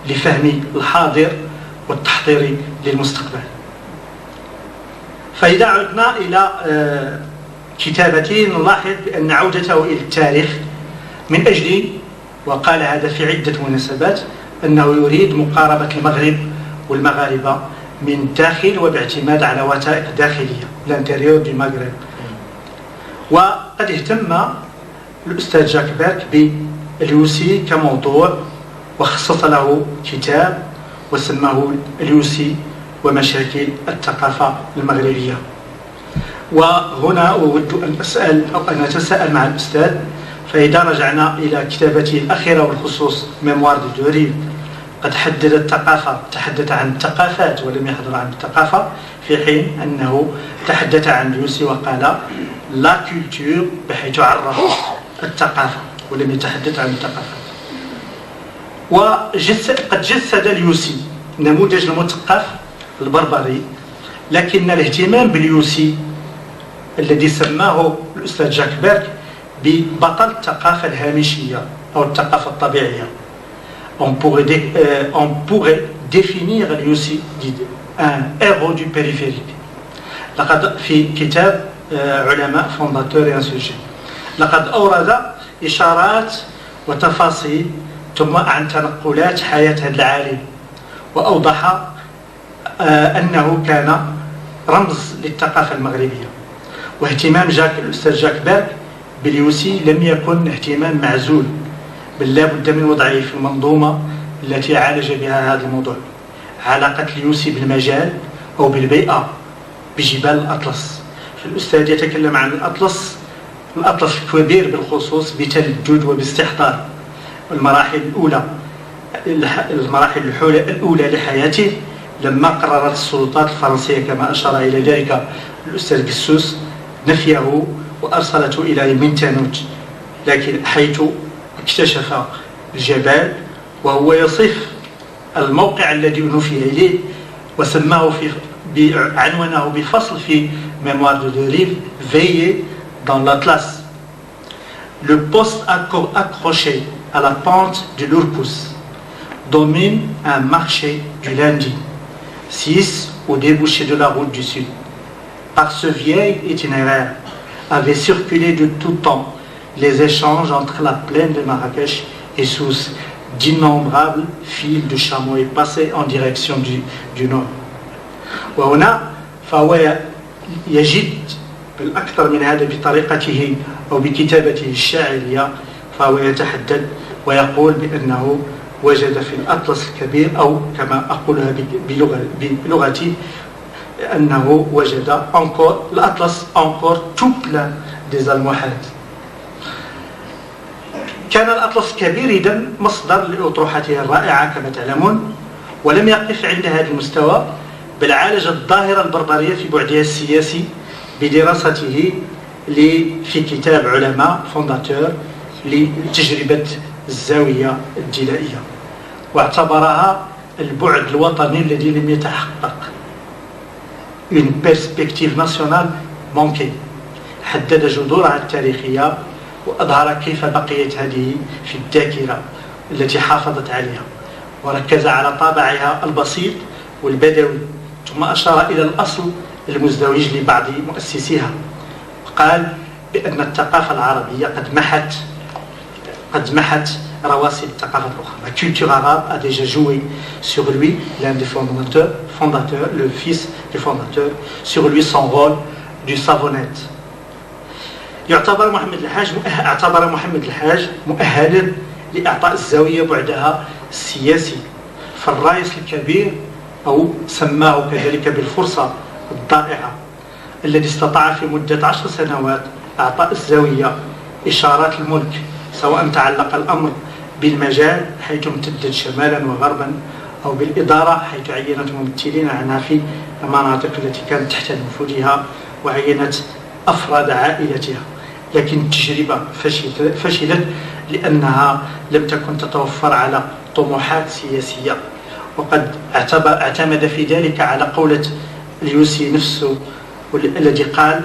لفهم الحاضر والتحضير للمستقبل. فإذا عدنا إلى كتابته نلاحظ بأن عودته إلى التاريخ من أجل، وقال هذا في عدة مناسبات، أنه يريد مقاربة المغرب والمغاربة من الداخل وباعتماد على وثائق داخلية الانتيريور دي مغرب. وقد اهتم الأستاذ جاك بيرك باليوسي كموضوع وخصص له كتاب وسماه اليوسي ومشاكل الثقافة المغربية. وهنا أود أن أسأل أو أن أتساءل مع الأستاذ، فإذا رجعنا إلى كتابته الأخيرة والخصوص ميموار دي دوريف، قد حدد الثقافة، تحدث عن الثقافات ولم يحضر عن الثقافة، في حين أنه تحدث عن اليوسي وقال لا كولتور، بحيث عرف الثقافة ولم يتحدث عن الثقافة. وقد جسد اليوسي نموذج المثقف البربري، لكن الاهتمام باليوسي الذي سماه الأستاذ جاك بيرك ببطل الثقافة الهامشية أو الثقافة الطبيعية. On pourrait définir اليوسي un héros du périphérique. لقد في كتاب علماء فونداتور انسوجي لقد أورد إشارات وتفاصيل ثم عن تنقلات حياة هذا العالم، وأوضح أنه كان رمز للثقافة المغربية. واهتمام الأستاذ جاك بيرك باليوسي لم يكن اهتمام معزول، بل لا بد من وضعه في المنظومة التي عالج بها هذا الموضوع. علاقة اليوسي بالمجال أو بالبيئة بجبال الأطلس، فالأستاذ يتكلم عن الأطلس الكبير بالخصوص بتلجج وباستحضار المراحل الأولى لحياته، لما قررت السلطات الفرنسية كما أشار إلى ذلك الأستاذ قسوس نفيه وأرسلته إلى منتانوت، لكن حيث اكتشف الجبال، وهو يصف الموقع الذي نفي إليه وسماه عنوانه بفصل في ميموار دو دوريف Veiller dans l'Atlas. Le poste accroché à la pente de l'Ourcous domine un marché du lundi, 6 au débouché de la route du Sud. Par ce vieil itinéraire avaient circulé de tout temps les échanges entre la plaine de Marrakech et Sousse, d'innombrables files de chameaux passés en direction du nord. وهنا فهو يجد بالأكثر من هذا بطريقته أو بكتابته الشاعرية، فهو يتحدث ويقول بأنه وجد في الأطلس الكبير، أو كما أقولها بلغتي، أنه وجد الأطلس encore tout plein des almohades. كان الأطلس الكبير إذن مصدر لأطروحته الرائعة كما تعلمون، ولم يقف عند هذا المستوى، بل عالج الظاهرة البربرية في بعدها السياسي بدراسته في كتاب علماء فونداتور لتجربة الزاوية الجلائية، واعتبرها البعد الوطني الذي لم يتحقق، une perspective nationale manquée. حدد جذورها التاريخية وأظهر كيف بقيت هذه في الذاكرة التي حافظت عليها، وركز على طابعها البسيط والبدوي، ثم أشار إلى الأصل المزدوج لبعض مؤسسيها، وقال بأن الثقافة العربية قد محت رواسي الثقافة الأخرى. La culture arabe a déjà joué sur lui, l'un des fondateurs, le fils du fondateur, sur lui son rôle du savonnette. اعتبر محمد الحاج مؤهلا لإعطاء الزاوية بعدها السياسي، فالرئيس الكبير أو سماه كذلك بالفرصة الضائعة الذي استطاع في مدة 10 سنوات إعطاء الزاوية إشارات الملك، سواء تعلق الأمر بالمجال حيث امتدت شمالا وغربا، أو بالإدارة حيث عينت ممثلين عنها في المناطق التي كانت تحت نفوذها وعينت أفراد عائلتها. لكن التجربة فشلت لأنها لم تكن تتوفر على طموحات سياسية، وقد اعتمد في ذلك على قولة اليوسي نفسه الذي قال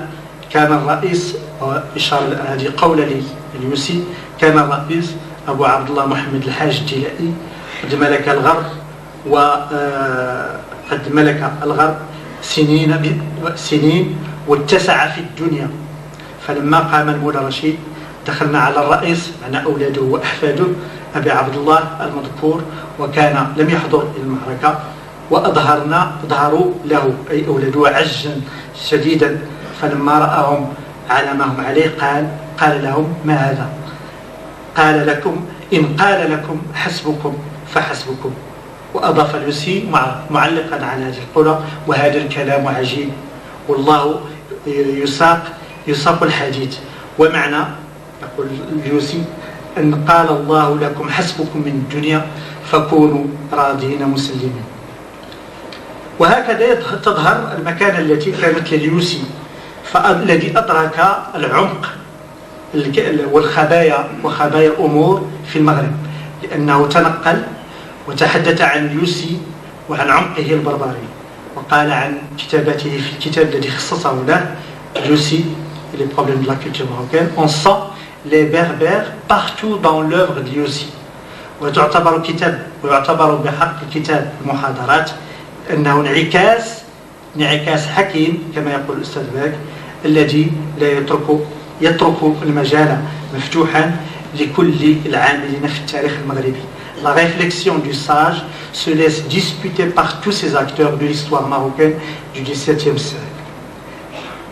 كان الرئيس، وإشارة هذه قولة لليوسي، كان الرئيس أبو عبد الله محمد الحاج الجلائي قد ملك الغرب سنين واتسع في الدنيا. فلما قام المولى رشيد دخلنا على الرئيس معنا أولاده وأحفاده أبي عبد الله المذكور، وكان لم يحضر المعركة، وأظهروا له أي أولاده عجزا شديدا، فلما رأهم على ما هم عليه قال لهم ما هذا؟ قال لكم إن قال لكم حسبكم فحسبكم، وأضاف اليوسي معلقا على هذه القولة: وهذا الكلام عجيب والله يساق الحديث. ومعنى، يقول اليوسي، أن قال الله لكم حسبكم من الدنيا فكونوا راضين مسلمين. وهكذا تظهر المكانة التي كانت لليوسي، الذي أدرك العمق والخبايا أمور في المغرب، لأنه تنقل وتحدث عن اليوسي وعن عمقه البربري، وقال عن كتاباته في الكتاب الذي خصصه له اليوسي les problèmes de la culture marocaine. On sent les berbères partout dans l'œuvre de Yossi. ويعتبر بحق الكتاب المحاضرات أنه انعكاس حكيم كما يقول الأستاذ باك، الذي لا يترك المجال مفتوحا لكل العاملين في التاريخ المغربي. La réflexion du sage se laisse disputer par tous ces acteurs de l'histoire marocaine du XVIIe siècle.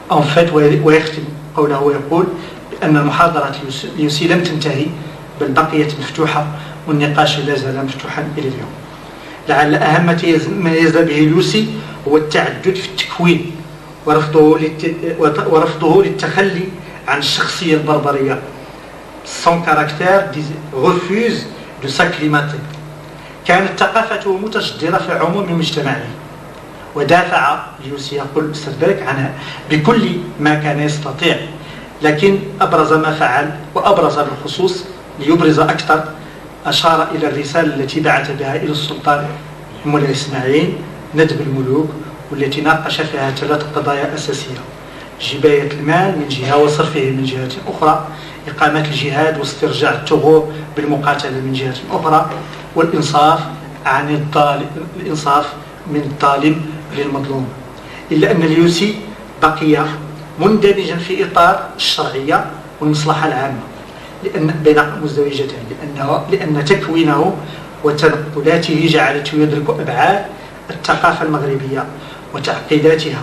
En fait, ويختم قوله ويقول بأن المحاضرة اليوسي لم تنتهي، بل بقيت مفتوحة، والنقاش لا زال مفتوحا إلى اليوم. لعل أهم ما يزداد به اليوسي هو التعدد في التكوين ورفضه للتخلي عن الشخصية البربرية. Son caractère refuse de s'acclimater. كانت ثقافته متشدرة في عموم مجتمعه، ودافع اليوسي يقول الأستاذ باك عنها بكل ما كان يستطيع، لكن أبرز ما فعل وأبرز بالخصوص ليبرز أكثر أشار إلى الرسالة التي بعث بها إلى السلطان مولاي إسماعيل ندب الملوك، والتي ناقش فيها 3 قضايا أساسية: جباية المال من جهة وصرفه من جهة أخرى، إقامة الجهاد واسترجاع الثغور بالمقاتلة من جهة أخرى، والإنصاف من الظالم للمظلوم. إلا أن اليوسي بقي مندمجا في إطار الشرعية والمصلحة العامة بين مزدوجتين، لأن تكوينه وتنقلاته جعلته يدرك أبعاد الثقافة المغربية وتعقيداتها،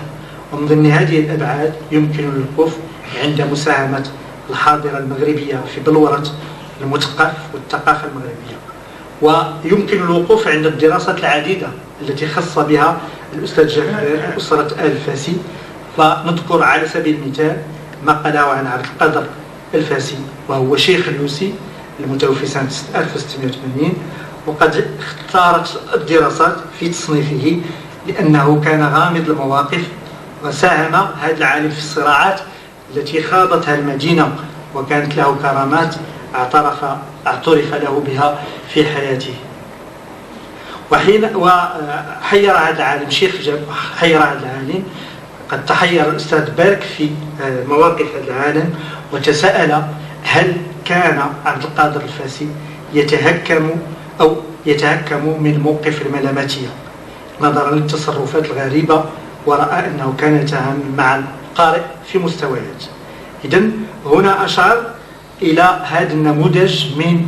ومن ضمن هذه الأبعاد يمكن الوقوف عند مساهمة الحاضرة المغربية في بلورة المثقف والثقافة المغربية، ويمكن الوقوف عند الدراسات العديدة التي خص بها الأستاذ جعفر أسرة آل الفاسي. فنذكر على سبيل المثال ما قاله عن عبد القادر الفاسي، وهو شيخ اليوسي المتوفي سنة 1680، وقد اختارت الدراسات في تصنيفه لأنه كان غامض المواقف، وساهم هذا العالم في الصراعات التي خاضتها المدينة، وكانت له كرامات اعترف له بها في حياته. وحير هذا العالم قد تحير الأستاذ بارك في مواقف هذا العالم، وتساءل هل كان عبد القادر الفاسي يتهكم من موقف الملاماتية نظرا للتصرفات الغريبة، ورأى أنه كان يتعامل مع القارئ في مستويات. إذن هنا أشار إلى هذا النموذج من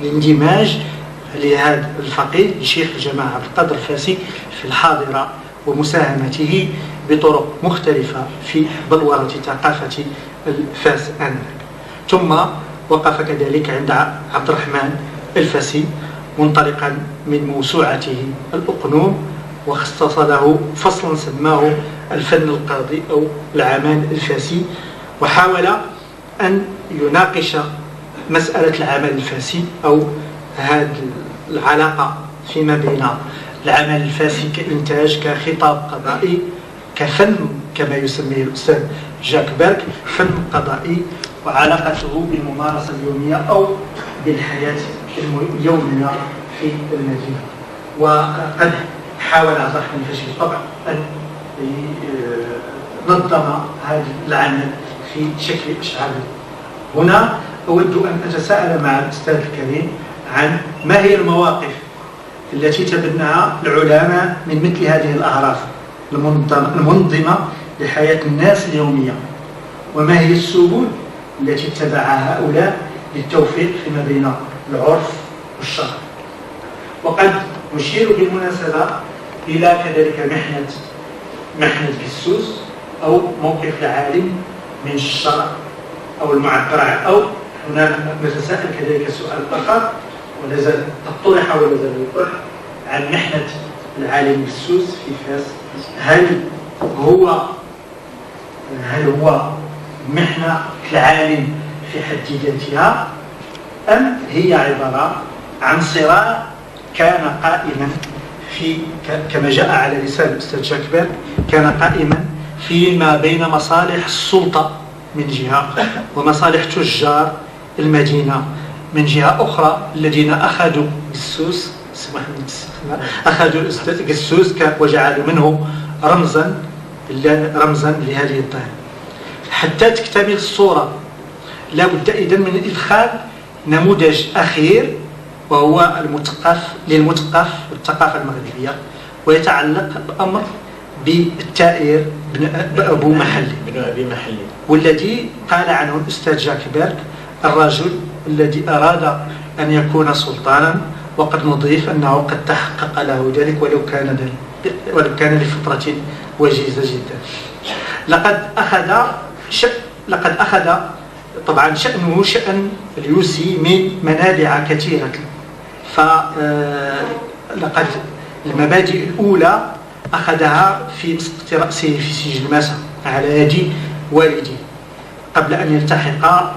الاندماج لهذا الفقيه لشيخ الجماعة عبد القادر الفاسي في الحاضرة، ومساهمته بطرق مختلفة في بلورة ثقافة الفاس آنذاك. ثم وقف كذلك عند عبد الرحمن الفاسي منطلقا من موسوعته الأقنوم، واختص له فصلا سماه الفن القاضي أو العمل الفاسي، وحاول أن يناقش مسألة العمل الفاسي أو هذه العلاقة فيما بين العمل الفاسي كإنتاج، كخطاب قضائي، كفن كما يسميه الأستاذ جاك بيرك، فن قضائي، وعلاقته بالممارسة اليومية أو بالحياة اليومية في المدينة. وقد حاول عبد الرحمن الفاسي بالطبع أن نظم هذا العمل في شكل إشعاري. هنا أود أن أتساءل مع الأستاذ الكريم عن ما هي المواقف التي تبناها العلماء من مثل هذه الأعراف المنظمة لحياة الناس اليومية، وما هي السبل التي اتبعها هؤلاء للتوفيق فيما بين العرف والشرع. وقد نشير بالمناسبة إلى كذلك محنة بسوس أو موقف العالم من الشرع أو المعبر عنه، أو هنا نتساءل كذلك سؤال آخر ولا زال طرح ولا زال يطرح: عن محنة العالم جسوس في فاس. هل هو محنة العالم في حد ذاتها، أم هي عبارة عن صراع كان قائما كما جاء على لسان الأستاذ جاكبير، كان قائما فيما بين مصالح السلطة من جهة ومصالح تجار المدينة من جهة أخرى، الذين أخذوا جسوس وجعلوا منه رمزا لهذه الظاهرة. حتى تكتمل الصورة لا بد إذن من إدخال نموذج أخير، وهو للمثقف والثقافة المغربية، ويتعلق بأمر بالتائر بن أبي محلي، والذي قال عنه الأستاذ جاكبير الرجل الذي أراد أن يكون سلطانا، وقد نضيف أنه قد تحقق له ذلك ولو كان لفترة وجيزة جدا. لقد أخذ طبعا شأنه شأن اليوسي من منابع كثيرة، فلقد المبادئ الأولى أخذها في مسقط رأسه في سجن ماسا على يد والدي قبل أن يلتحق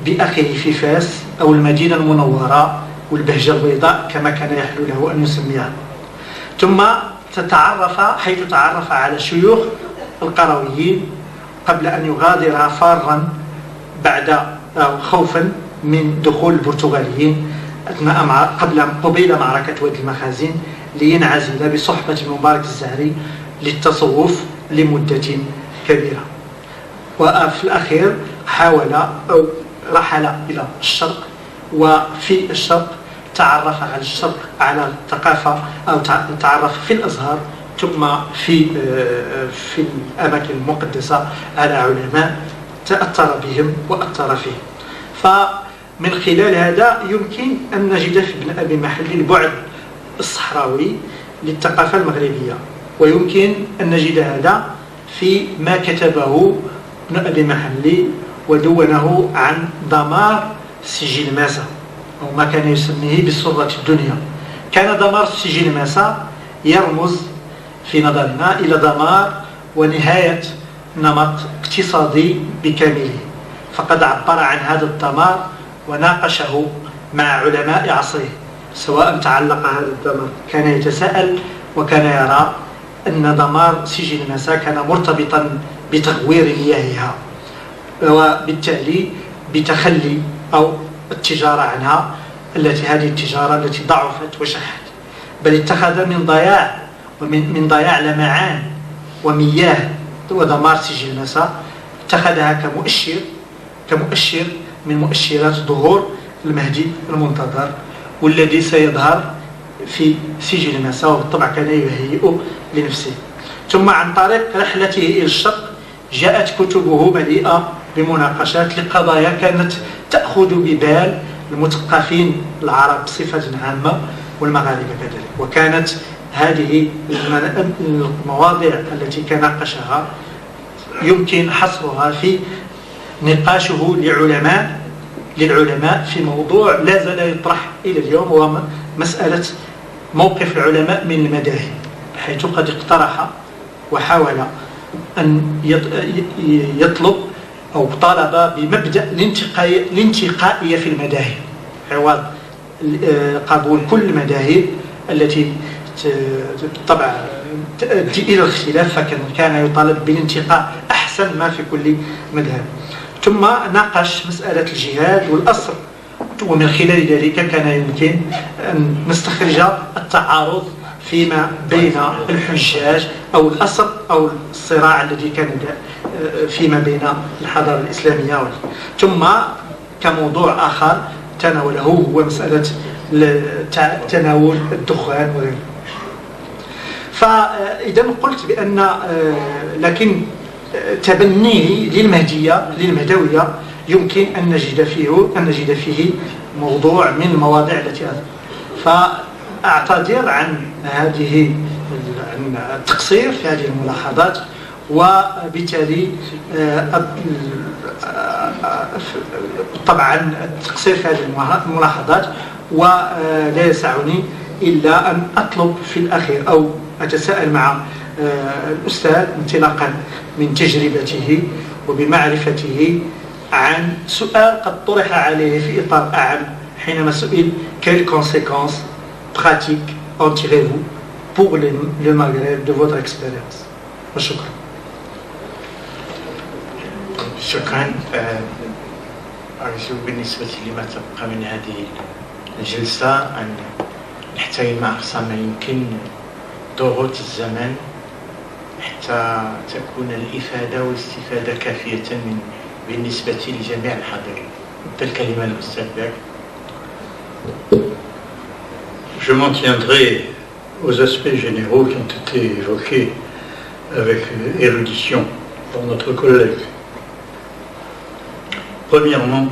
بأخيه في فاس أو المدينة المنورة والبهجة البيضاء كما كان يحلو له أن يسميها. ثم تعرف على شيوخ القرويين قبل أن يغادر فارا خوفا من دخول البرتغاليين قبيل معركة وادي المخازن، لينعزل بصحبة مبارك الزهري للتصوف لمدة كبيرة. وفي الأخير رحل إلى الشرق، وفي الشرق تعرف على الثقافة، أو تعرف في الأزهر ثم في الأماكن المقدسة على علماء تأثر بهم وأثر فيهم. فمن خلال هذا يمكن أن نجد في ابن أبي محلي البعد الصحراوي للثقافة المغربية، ويمكن أن نجد هذا في ما كتبه ابن أبي محلي ودونه عن دمار سجل ماسا، أو ما كان يسميه بسرة الدنيا. كان دمار سجل ماسا يرمز في نظرنا إلى دمار ونهاية نمط اقتصادي بكامله، فقد عبر عن هذا الدمار وناقشه مع علماء عصره، سواء تعلق هذا الدمار كان يتساءل وكان يرى أن دمار سجل ماسا كان مرتبطا بتغوير مياهها، وبالتالي بتخلي أو التجارة عنها، هذه التجارة التي ضعفت وشحت، بل اتخذ من ضياع لمعان ومياه ودمار سجل ماسا، اتخذها كمؤشر من مؤشرات ظهور المهدي المنتظر، والذي سيظهر في سجل ماسا، وبالطبع كان يهيئ لنفسه. ثم عن طريق رحلته إلى الشرق جاءت كتبه مليئة بمناقشات لقضايا كانت تأخذ ببال المثقفين العرب بصفة عامة والمغاربة كذلك. وكانت هذه المواضيع التي كان ناقشها يمكن حصرها في نقاشه للعلماء في موضوع لا زال يطرح إلى اليوم، وهو مسألة موقف العلماء من المذاهب، حيث قد اقترح وحاول أن يطلب أو طالب بمبدأ الانتقائية في المذاهب، عوض قبول كل المذاهب التي بالطبع تؤدي إلى الاختلاف، فكان يطالب بالانتقاء أحسن ما في كل مذهب. ثم ناقش مسألة الجهاد والأسر، ومن خلال ذلك كان يمكن أن نستخرج التعارض فيما بين الحجاج أو الأسر أو الصراع الذي كان فيما بين الحضارة الإسلامية. ثم كموضوع آخر تناوله هو مسألة تناول الدخان وغيره. فإذا قلت بأن لكن تبنيه للمهدوية يمكن أن نجد فيه موضوع من المواضيع التي فأعتذر عن التقصير في هذه الملاحظات، وبالتالي طبعا التقصير في هذه الملاحظات، ولا يسعني إلا أن أطلب في الأخير أو أتساءل مع الأستاذ انطلاقا من تجربته وبمعرفته عن سؤال قد طرح عليه في إطار أعم حينما سئل quelles conséquences pratiques en tirez-vous pour le Maghreb de votre expérience. وشكرا. شكرا. أرجو بالنسبة لما تبقى من هذه الجلسة أن نحترم أقصى ما يمكن ضغوط الزمن حتى تكون الإفادة والاستفادة كافية بالنسبة لجميع الحاضرين. الكلمة للأستاذ باك. Je m'en tiendrai aux aspects généraux qui ont été évoqués avec érudition par notre collègue. Premièrement,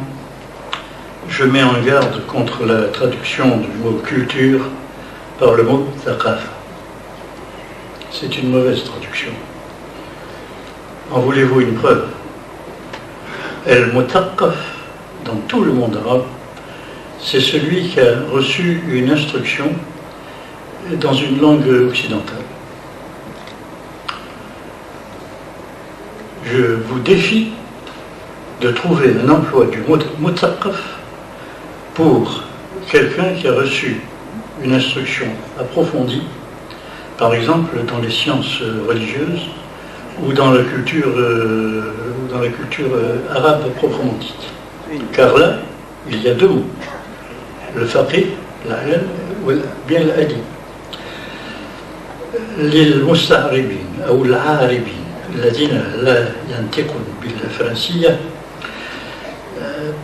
je mets en garde contre la traduction du mot culture par le mot thaqafa. C'est une mauvaise traduction. En voulez-vous une preuve? El-Mutaqqaf, dans tout le monde arabe, c'est celui qui a reçu une instruction dans une langue occidentale. Je vous défie de trouver un emploi du mot Mutaqqaf pour quelqu'un qui a reçu une instruction approfondie, par exemple dans les sciences religieuses ou dans la culture arabe proprement dite. Car là, il y a deux mots, le faqih, l'a'lam, ou bien l'adi. للمستعربين أو العاربين الذين لا ينطقون بالفرنسية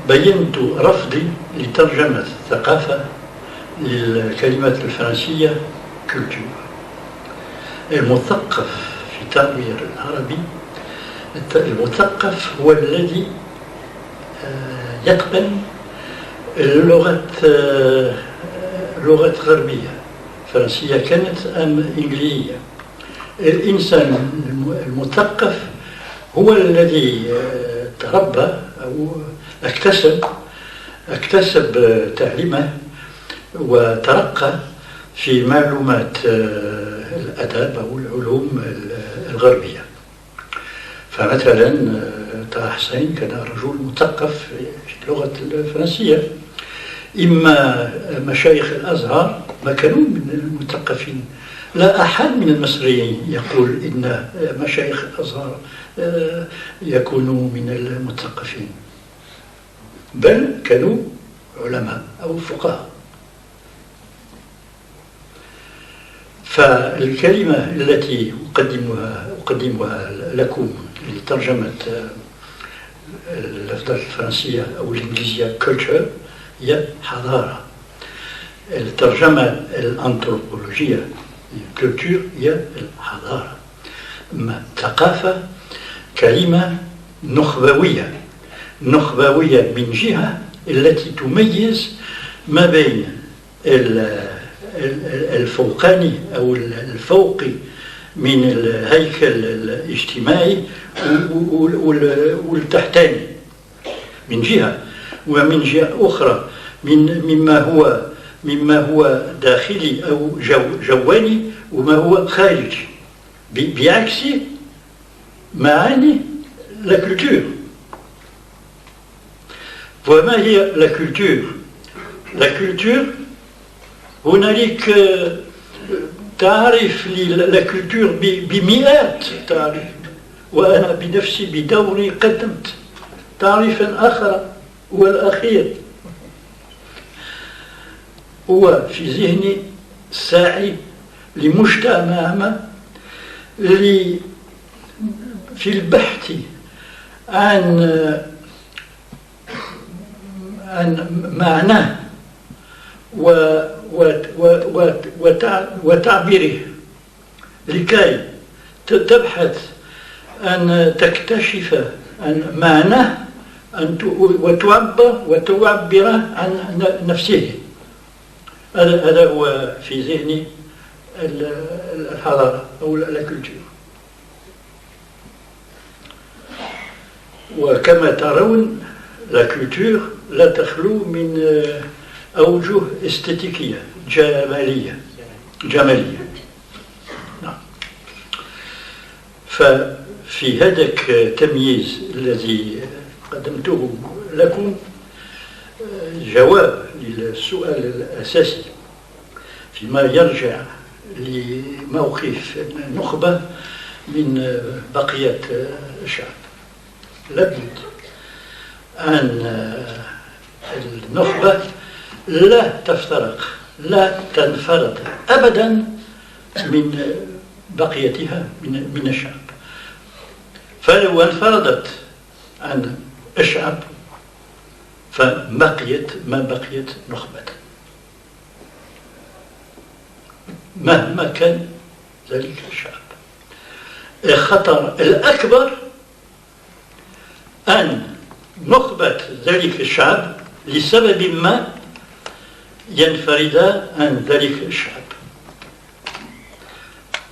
بينت رفضي لترجمة الثقافة للكلمات الفرنسية culture. المثقف في التعبير العربي، المثقف هو الذي يتقن لغة غربية، فرنسية كانت أم إنجليزية. الإنسان المثقف هو الذي تربى أو اكتسب تعليمه وترقى في معلومات الآداب أو العلوم الغربية. فمثلا طه حسين كان رجل مثقف في اللغة الفرنسية. إما مشايخ الأزهر ما كانوا من المثقفين. لا أحد من المصريين يقول إن مشايخ الأزهر يكونوا من المثقفين، بل كانوا علماء أو فقهاء. فالكلمة التي أقدمها لكم لترجمة اللفظة الفرنسية أو الإنجليزية culture هي حضارة. الترجمة الأنثروبولوجية culture هي الحضارة. أما الثقافة كلمة نخبوية من جهة التي تميز ما بين الفوقاني أو الفوقي من الهيكل الاجتماعي والتحتاني من جهة، ومن جهة أخرى مما هو داخلي أو جواني وما هو خارجي، بعكس معاني la culture. وما هي la culture؟ la culture هنالك تعرف لا كولتور بمئات تعريف، وأنا بنفسي بدوري قدمت تعريفا آخر والأخير هو في ذهني ساعي لمجتمع في البحث عن معناه وتعبيره، لكي تبحث أن تكتشف عن معناه وتعبر عن نفسه. هذا هو في ذهني الحضارة أو الكولتور. وكما ترون لا كولتور لا تخلو أوجه استاتيكية جمالية. نعم. ففي هذاك التمييز الذي قدمته لكم جواب للسؤال الأساسي فيما يرجع لموقف النخبة من بقية الشعب. لابد أن النخبة لا تفترق، لا تنفرد أبدا من بقيتها من الشعب. فلو انفردت عن الشعب ما بقيت نخبة مهما كان ذلك الشعب. الخطر الأكبر أن نخبة ذلك الشعب لسبب ما ينفرد عن ذلك الشعب.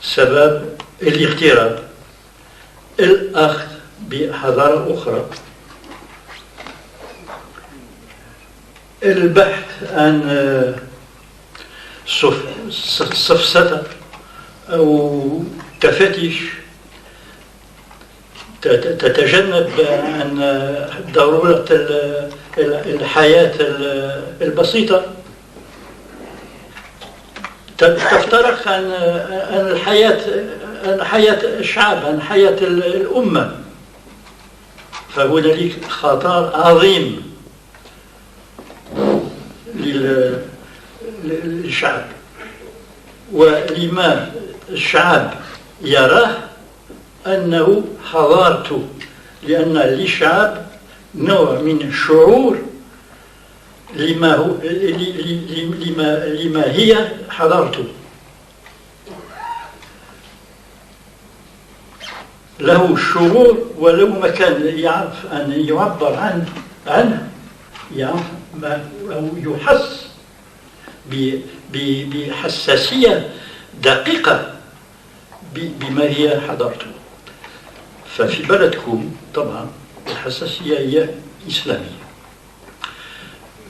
سبب الاغتراب، الأخذ بحضارة أخرى، البحث عن سفسطة أو تفتيش تتجنب عن ضرورة الحياة البسيطة، تفترق عن حياة الشعب، عن حياة الأمة. فهنالك خطر عظيم للشعب. ولما الشعب يراه أنه حضارته، لأن للشعب نوع من الشعور لما هي حضارته. له شعور، ولو ما كان يعرف أن يعبر عنه يعرف أو يحس بحساسية دقيقة بما هي حضارته. ففي بلدكم طبعا الحساسية هي إسلامية،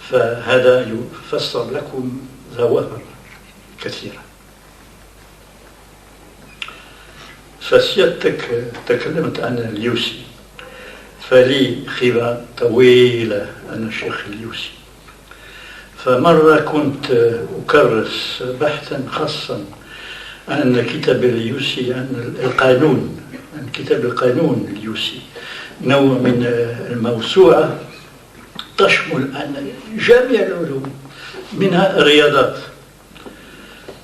فهذا يفسر لكم ظواهر كثيرة. فسيادتك تكلمت عن اليوسي، فلي خبرة طويلة عن الشيخ اليوسي. فمرة كنت أكرس بحثا خاصا عن كتاب اليوسي، عن القانون، عن كتاب القانون اليوسي، نوع من الموسوعة تشمل عن جميع العلوم منها الرياضات.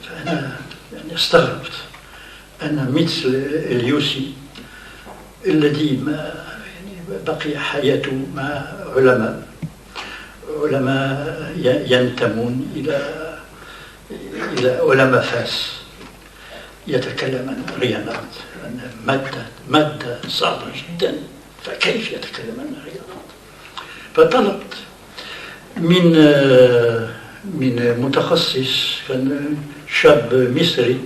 فأنا استغربت أن مثل اليوسي الذي بقي حياته مع علماء ينتمون إلى علماء فاس، يتكلم عن الرياضات، عن مادة صعبة جدا، فكيف يتكلم عن الرياضات؟ فطلبت من متخصص، كان شاب مصري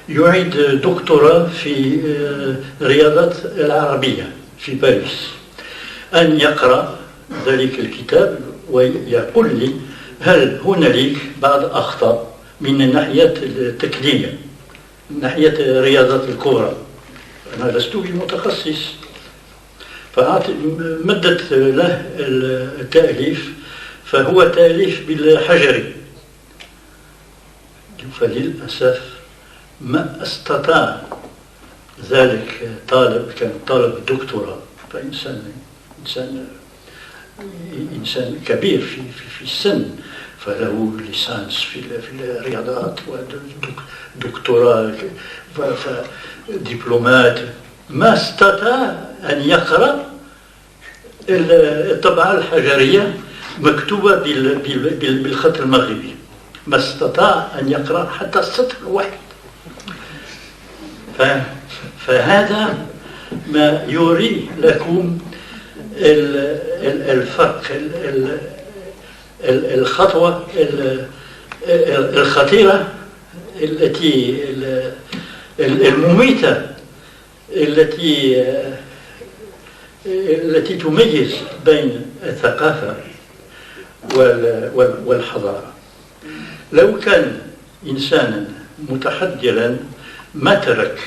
يعيد دكتوراه في الرياضات العربية في باريس، أن يقرأ ذلك الكتاب ويقول لي هل هنالك بعض أخطاء من الناحية التقنية، من ناحية الرياضات الكبرى. أنا لست بمتخصص، فمدت له التأليف، فهو تأليف بالحجري. فللأسف ما استطاع ذلك طالب، كان طالب دكتوراه، إنسان كبير في السن، فله ليسانس في الرياضات ودكتوراه ودبلومات، ما استطاع أن يقرأ الطبعة الحجرية مكتوبة بالخط المغربي، ما استطاع أن يقرأ حتى السطر الواحد. فهذا ما يوري لكم الفرق، الخطوة الخطيرة التي المميتة التي تميز بين الثقافة والحضارة. لو كان إنسانا متحضرا ما ترك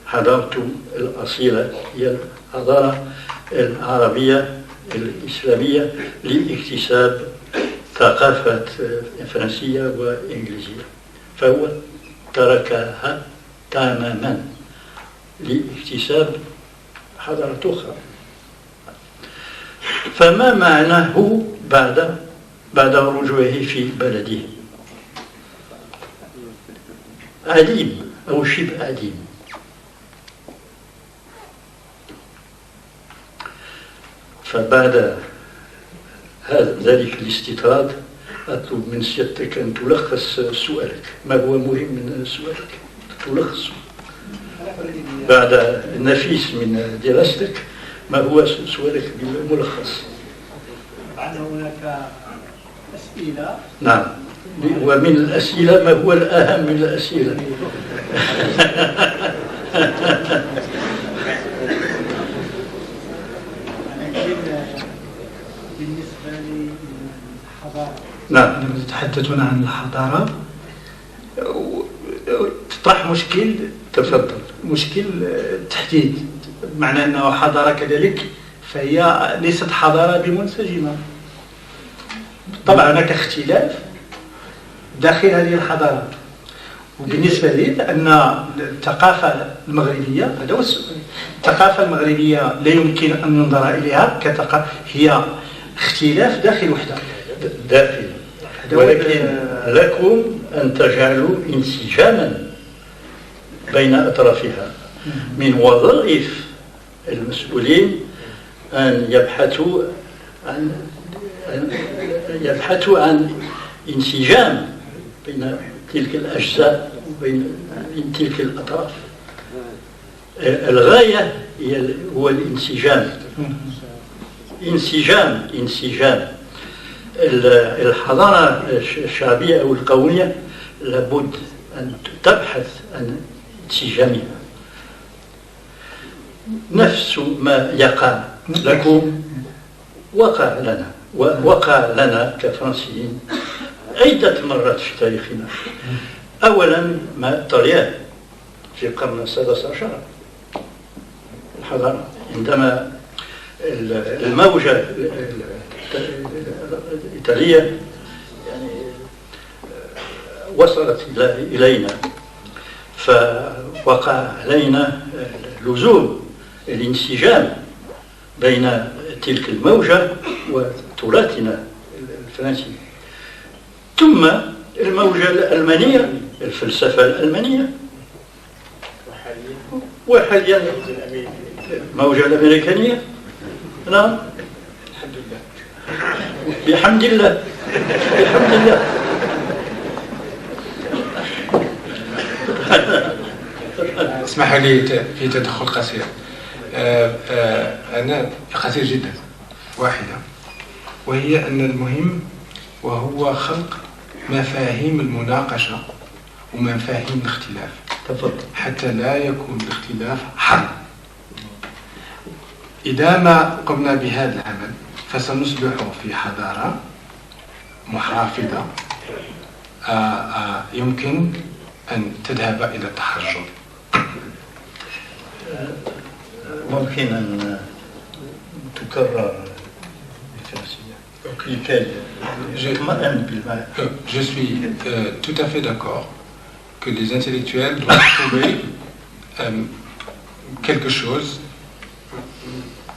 حضارته الأصيلة هي الحضارة العربية الإسلامية لاكتساب ثقافة فرنسية وإنجليزية، فهو تركها تماما لاكتساب حضارة أخرى. فما معناه بعد رجوعه في بلده؟ عديم أو شبه عديم. فبعد ذلك الاستطراد أطلب من سيادتك أن تلخص سؤالك. ما هو مهم من سؤالك؟ تلخص بعد النفيس من دراستك. ما هو سؤالك بالملخص؟ بعد هناك أسئلة. نعم، ومن الأسئلة ما هو الأهم من الأسئلة؟ بالنسبة للحضارة، نعم، عندما تتحدثون عن الحضارة تطرح تفضل. مشكل التحديد، معنى أنه حضارة كذلك فهي ليست حضارة بمنسجمة. طبعا هناك اختلاف داخل هذه الحضارات. وبالنسبة لي لأن الثقافة المغربية، هذا هو السؤال، الثقافة المغربية لا يمكن أن ينظر إليها كثقافة، هي اختلاف داخل وحدة داخل، ولكن لكم أن تجعلوا انسجاما بين أطرافها. من وظائف المسؤولين أن يبحثوا عن انسجام بين تلك الأجزاء وبين تلك الأطراف. الغاية هو الانسجام. انسجام الحضارة الشعبية أو القومية لابد أن تبحث عن انسجامها. نفس ما يقع لكم وقع لنا كفرنسيين عدة مرات في تاريخنا. أولا مع الطليان في القرن السادس عشر، الحضارة عندما الموجة الإيطالية يعني وصلت إلينا، فوقع علينا لزوم الانسجام بين تلك الموجة وتراثنا الفرنسي. ثم الموجة الألمانية، الفلسفة الألمانية، وحاليا الموجة الأمريكانية. نعم، بحمد الله. اسمح لي في تدخل قصير. أنا قصير جدا، واحدة، وهي أن المهم وهو خلق مفاهيم المناقشة ومفاهيم الاختلاف، حتى لا يكون الاختلاف حرب. إذا ما قمنا بهذا العمل فسنصبح في حضارة محافظة يمكن أن تذهب إلى التحرر. ممكن أن تكرر الفرنسية لكي يطمئن بالمعنى. Je suis tout à fait d'accord que les intellectuels doivent trouver quelque chose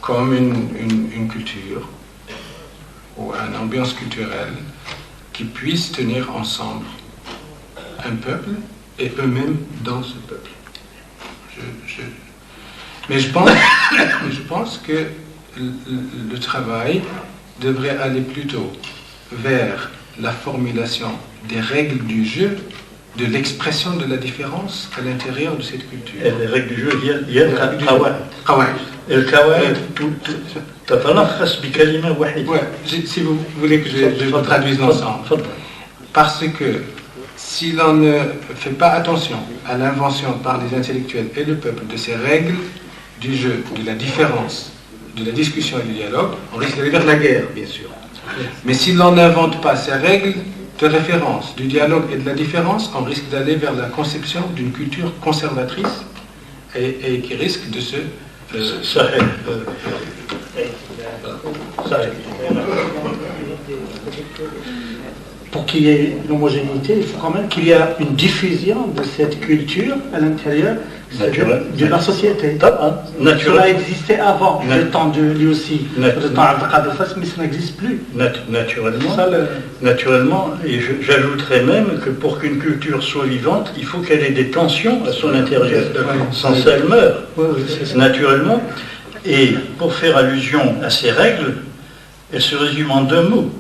comme une culture ou une ambiance culturelle qui puisse tenir ensemble un peuple et eux-mêmes dans ce peuple. Mais je pense que le travail devrait aller plutôt vers la formulation des règles du jeu, de l'expression de la différence à l'intérieur de cette culture. Les règles du jeu, il y a القواعد. القواعد تتلخص بكلمة واحدة. Si vous voulez que je vous traduise l'ensemble. Parce que si l'on ne fait pas attention à l'invention par les intellectuels et le peuple de ces règles du jeu, de la différence, de la discussion et du dialogue, on risque d'aller vers la guerre, bien sûr. Mais si l'on n'invente pas ces règles de référence, du dialogue et de la différence, on risque d'aller vers la conception d'une culture conservatrice et qui risque de se... Pour qu'il y ait une homogénéité, il faut quand même qu'il y ait une diffusion de cette culture à l'intérieur de la société. Cela existait avant le temps de lui aussi, le temps Abdelkader Fass, mais ça n'existe plus. Naturellement, et j'ajouterais même que pour qu'une culture soit vivante, il faut qu'elle ait des tensions à son intérieur. Sans ça, elle meurt, naturellement. Et pour faire allusion à ces règles, elles se résument en 2 mots.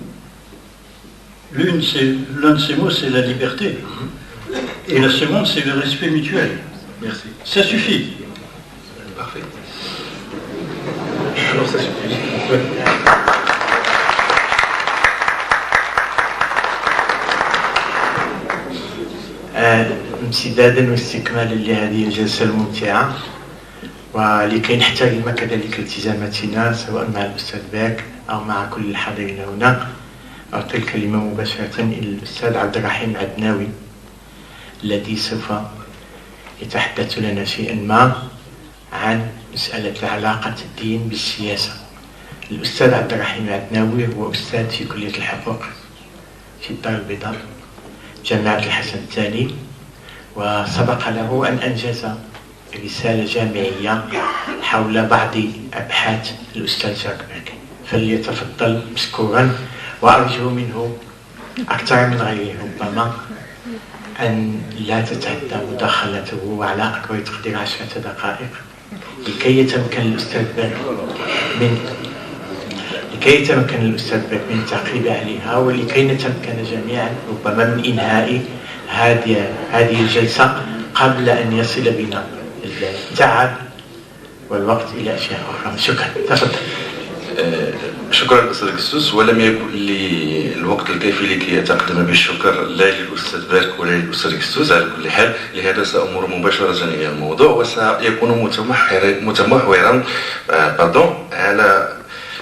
L'un de ces mots, c'est la liberté. Et la seconde, c'est le respect mutuel. Merci. Ça suffit. Parfait. Alors ça suffit. امتدادا واستكمالا لهذه الجلسة الممتعة ولكي نحترم كذلك التزاماتنا سواء مع الأستاذ باك أو مع كل الحاضرين هنا، أعطي الكلمة مباشرة إلى الأستاذ عبد الرحيم عدناوي الذي سوف يتحدث لنا شيئا ما عن مسألة علاقة الدين بالسياسة. الأستاذ عبد الرحيم عدناوي هو أستاذ في كلية الحقوق في الدار البيضاء جامعة الحسن الثاني، وسبق له أن أنجز رسالة جامعية حول بعض أبحاث الأستاذ جاك باك، فليتفضل مشكورا، وأرجو منه أكثر من غيره ربما أن لا تتعدى مداخلته وعلى أكبر تقدير 10 دقائق لكي يتمكن الأستاذ باك من التعقيب عليها، ولكي نتمكن جميعا ربما من إنهاء هذه الجلسة قبل أن يصل بنا التعب والوقت إلى أشياء أخرى. شكرا. تفضل. شكرا أستاذ قسوس، ولم يكن لي الوقت الكافي لكي أتقدم بالشكر لا للأستاذ باك ولا للأستاذ قسوس. على كل حال لهذا سأمر مباشرة إلى الموضوع، وسيكون متمحورا على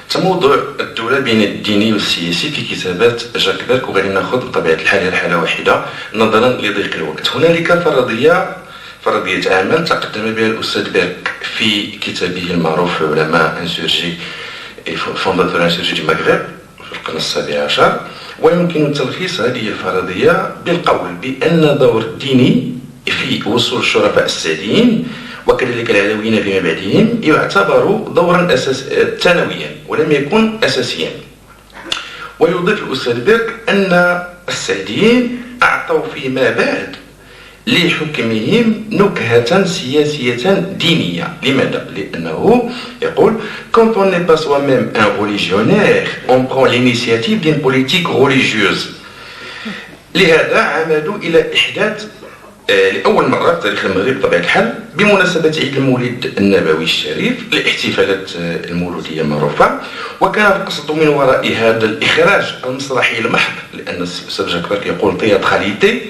تموضع الدولة بين الديني والسياسي في كتابات جاك باك، وغادي ناخذ بطبيعة الحال حالة واحدة نظرا لضيق الوقت. هنالك فرضية عمل تقدم بها الأستاذ باك في كتابه المعروف علماء انسورجي فونداتور انسورجي دي مغرب في القرن ال17، ويمكن تلخيص هذه الفرضية بالقول بأن دور الديني في وصول الشرفاء الساديين وكذلك العلويين فيما بعدهم يعتبر دورا ثانويا ولم يكن أساسيا. ويضيف الأستاذ باك أن السعديين أعطوا فيما بعد لحكمهم نكهة سياسية دينية. لماذا؟ لأنه يقول quand on n'est pas soi-même un religionnaire on prend l'initiative d'une politique religieuse. لهذا عمدوا إلى إحداث لأول مرة في تاريخ المغرب بطبيعة الحال بمناسبة عيد المولد النبوي الشريف الاحتفالات المولودية المعروفة، وكان القصد من وراء هذا الإخراج المسرحي المحض، لأن الأستاذ جاك باك يقول تياتراليتي،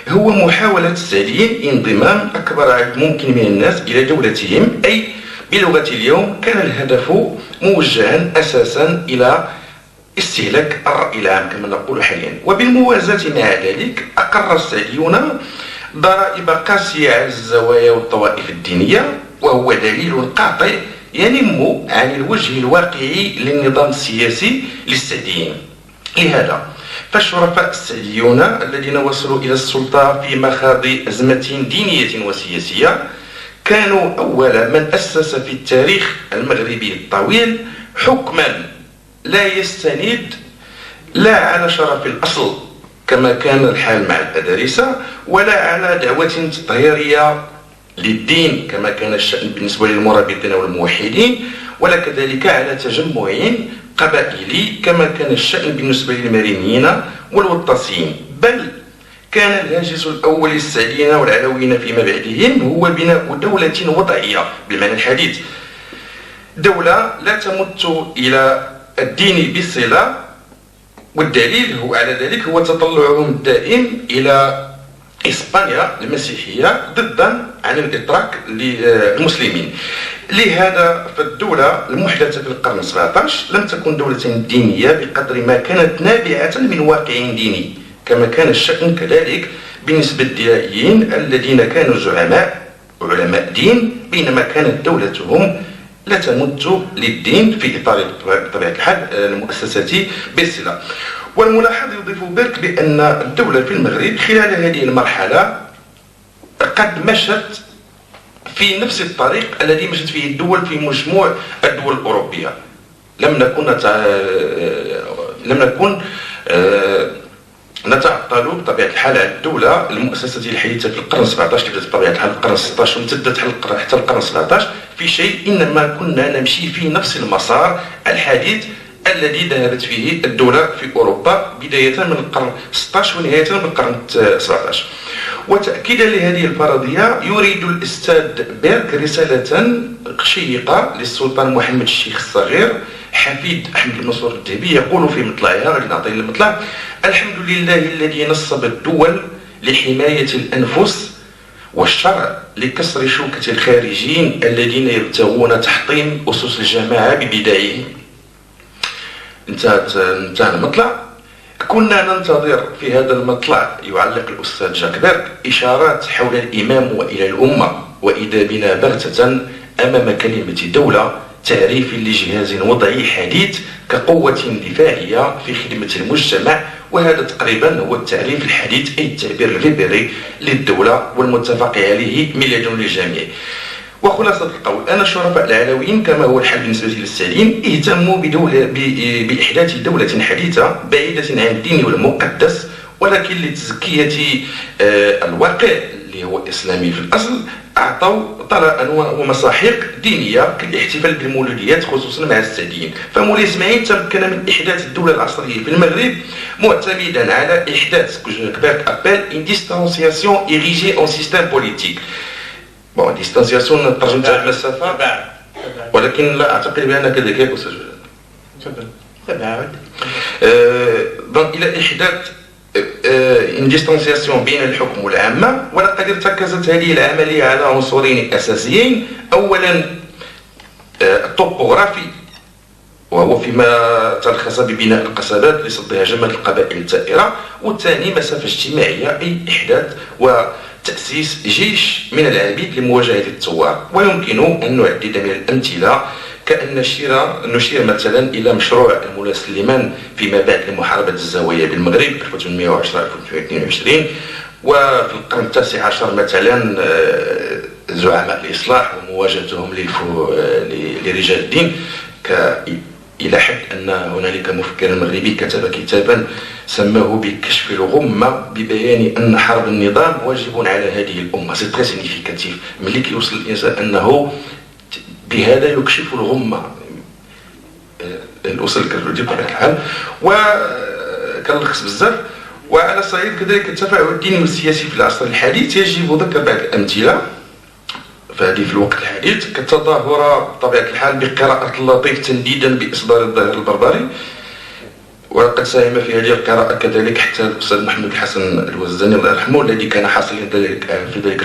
هو محاولة السعديين انضمام أكبر عدد ممكن من الناس إلى دولتهم، أي بلغة اليوم كان الهدف موجها أساسا إلى استهلاك الرأي العام كما نقول حاليا. وبالموازاة مع ذلك أقر السعديون ضرائب قاسية على الزوايا والطوائف الدينية، وهو دليل قاطع ينم عن الوجه الواقعي للنظام السياسي للسعديين. لهذا فالشرفاء السعديون الذين وصلوا إلى السلطة في مخاض أزمة دينية وسياسية كانوا أول من أسس في التاريخ المغربي الطويل حكما لا يستند لا على شرف الأصل كما كان الحال مع الأدارسة، ولا على دعوة تطهيرية للدين كما كان الشأن بالنسبة للمرابطين والموحدين، ولا كذلك على تجمع قبائلي كما كان الشأن بالنسبة للمارينيين والوطاسيين، بل كان الهاجس الأول للسعديين والعلويين فيما بعدهم هو بناء دولة وضعية بالمعنى الحديث، دولة لا تمت إلى الدين بصلة، والدليل هو على ذلك هو تطلعهم الدائم إلى إسبانيا المسيحية ضدا عن الإتراك للمسلمين. لهذا فالدولة المحدثة في القرن 17 لم تكن دولة دينية بقدر ما كانت نابعة من واقع ديني، كما كان الشأن كذلك بالنسبة للديائيين الذين كانوا زعماء وعلماء دين، بينما كانت دولتهم لا تمت للدين في إطار بطبيعة الحال المؤسسة بصلة. والملاحظ يضيف بيرك بأن الدولة في المغرب خلال هذه المرحلة قد مشت في نفس الطريق الذي مشت فيه الدول في مجموع الدول الأوروبية. لم نكن نتعطل بطبيعة الحال على الدولة المؤسسة الحديثة في القرن 17 اللي بدأت بطبيعة الحال في القرن 16 وامتدت حتى القرن 17 في شيء، إنما كنا نمشي في نفس المسار الحديث الذي ذهبت فيه الدولة في أوروبا بداية من القرن 16 ونهاية من القرن 17. وتأكيدا لهذه الفرضية يريد الأستاذ بيرك رسالة شيقة للسلطان محمد الشيخ الصغير حفيد أحمد المنصور الذهبي، يقول في مطلعها، غادي نعطي المطلع: الحمد لله الذي نصب الدول لحماية الأنفس والشرع لكسر شوكة الخارجين الذين يبتغون تحطيم أسس الجماعة ببدايهم. انتهى المطلع. كنا ننتظر في هذا المطلع، يعلق الأستاذ جاك بيرك، إشارات حول الإمام وإلى الأمة، وإذا بنا بغتة أمام كلمة دولة، تعريف لجهاز وضعي حديث كقوة دفاعية في خدمة المجتمع. وهذا تقريبا هو التعريف الحديث، أي التعبير الريبيري للدولة والمتفق عليه من لدن الجميع. وخلاصة القول أن الشرفاء العلويين كما هو الحال بالنسبة للسالين اهتموا بإحداث دولة حديثة بعيدة عن الدين والمقدس، ولكن لتزكية الواقع اللي هو إسلامي في الأصل أعطوا طرائق ومساحيق دينية كالاحتفال بالمولوديات خصوصا مع السادين. فمولاي إسماعيل تمكن من إحداث الدولة العصرية في المغرب معتمدا على إحداث كبيرك أبل une distanciation érigée en système politique. بون ديستانسياسيون ترجمتها بالمسافة، ولكن لا أعتقد بأن كذلك يكون تباعد. دونك إلى إحداث une distanciation بين الحكم والعامة. ولقد ارتكزت هذه العملية على عنصرين أساسيين: أولا الطوبوغرافي، وهو فيما ترخص ببناء القصبات لصد هجمات القبائل الثائرة، والثاني مسافة اجتماعية، أي إحداث وتأسيس جيش من العبيد لمواجهة الثوار. ويمكن أن نعدد من الأمثلة كأن نشير مثلا إلى مشروع المولى سليمان فيما بعد لمحاربة الزوايا بالمغرب 1810-1822، وفي القرن 19 مثلا زعماء الإصلاح ومواجهتهم لرجال الدين، إلى حد أن هنالك مفكر مغربي كتب كتابا سماه بكشف الغمة ببيان أن حرب النظام واجب على هذه الأمة. سي تري سينيفيكاتيف ملي كيوصل الإنسان أنه بهذا يكشف الغمة، الأصل كالردي بطبيعة الحال، وكنلخص بزاف. وعلى صعيد كذلك التفاعل الديني والسياسي في العصر الحديث يجب ذكر بعض الأمثلة فهذه في الوقت الحديث، كالتظاهر بطبيعة الحال بقراءة اللطيف تنديدا بإصدار الظاهر البربري، وقد ساهم في هذه القراءة كذلك حتى الأستاذ محمد الحسن الوزاني الله يرحمه، الذي كان حاصلا في ذلك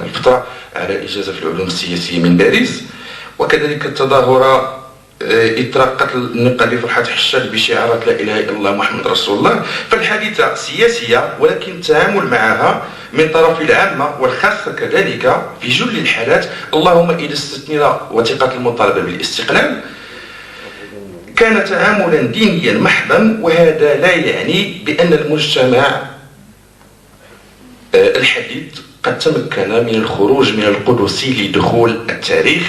الفترة على إجازة في العلوم السياسية من باريس. وكذلك التظاهر إطراقة النقاب فرحة حشاد بشعارات لا إله إلا الله محمد رسول الله. فالحادثة سياسية، ولكن التعامل معها من طرف العامة والخاصة كذلك في جل الحالات، اللهم إذا استثنينا وثيقة المطالبة بالاستقلال، كان تعاملا دينيا محضا. وهذا لا يعني بأن المجتمع الحديث قد تمكن من الخروج من القدس لدخول التاريخ،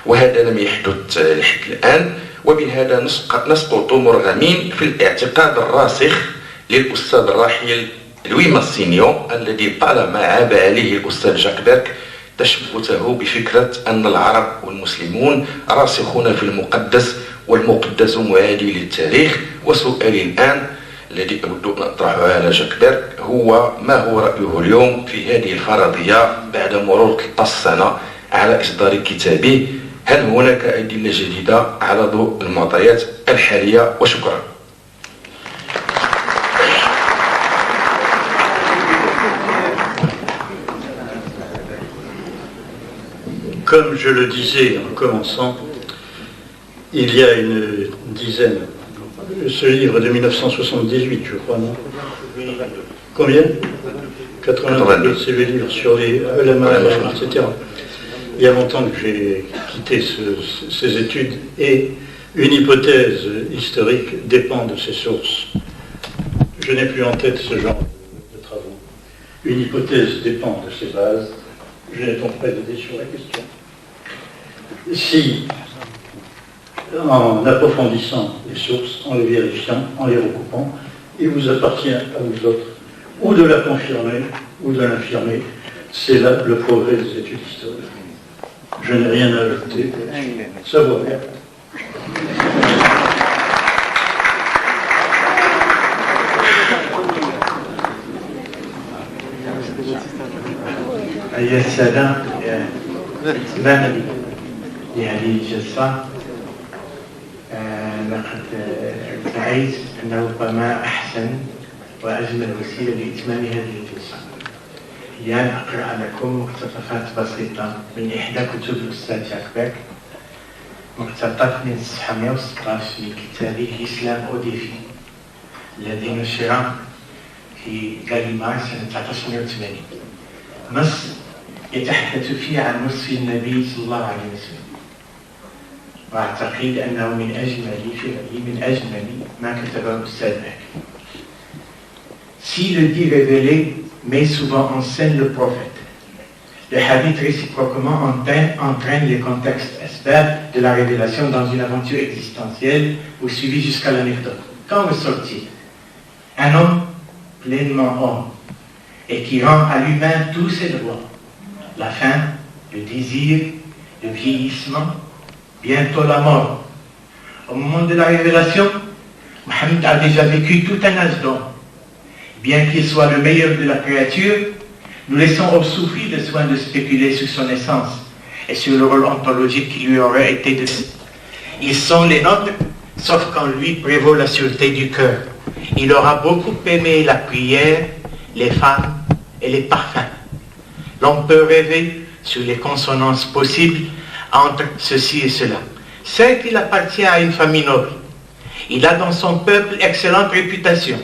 وهذا لم يحدث لحد الآن. وبهذا نسقط مرغمين في الاعتقاد الراسخ للأستاذ الراحل لوي ماسينيو، الذي طالما عاب عليه الأستاذ جاك بيرك تشبثه بفكرة أن العرب والمسلمون راسخون في المقدس والمقدس معادي للتاريخ. وسؤالي الآن الذي أود أن أطرحه على جاك بيرك هو: ما هو رأيه اليوم في هذه الفرضية بعد مرور 13 سنة على إصدار كتابه؟ هل هناك أدلة جديدة على ضوء المعطيات الحالية؟ وشكرا. comme je le disais en commençant, il y a une dizaine, ce livre de 1978, je crois, non? Combien? 82, c'est le livre sur les ulama, etc. Il y a longtemps que j'ai quitté ces études et une hypothèse historique dépend de ces sources. Je n'ai plus en tête ce genre de travaux. Une hypothèse dépend de ses bases. Je n'ai donc pas d'idée sur la question. Si, en approfondissant les sources, en les vérifiant, en les recoupant, il vous appartient à vous autres ou de la confirmer ou de l'infirmer, c'est là le progrès des études historiques. Je n'ai rien à ajouter. Ça vaut rien. أيها السادة إتماما لهذه الجلسة لقد ادعيت أنه ربما أحسن وأجمل وسيلة لإتمام هذه الجلسة هي أن أقرأ لكم مقتطفات بسيطة من إحدى كتب الأستاذ جاك بيك، مقتطف من الصفحة 116 من كتابه الإسلام أوديفي الذي نشر في غاليمار سنة 1980. نص يتحدث فيه عن وصف النبي صلى الله عليه وسلم، وأعتقد أنه من أجمل ما كتبه الأستاذ بيك. Si le dit révélé met souvent en scène le prophète, le hadith réciproquement entraîne les contextes asbab de la révélation dans une aventure existentielle ou suivie jusqu'à l'anecdote. Qu'en ressort-il? Un homme pleinement homme et qui rend à l'humain tous ses droits, la faim, le désir, le vieillissement, bientôt la mort. Au moment de la révélation, Mohammed a déjà vécu tout un âge d'homme. Bien qu'il soit le meilleur de la créature, nous laissons au soufi le soin de spéculer sur son essence et sur le rôle ontologique qui lui aurait été donné. Ils sont les nôtres, sauf qu'en lui prévaut la sûreté du cœur. Il aura beaucoup aimé la prière, les femmes et les parfums. L'on peut rêver sur les consonances possibles entre ceci et cela. Certes, il appartient à une famille noble. Il a dans son peuple excellente réputation.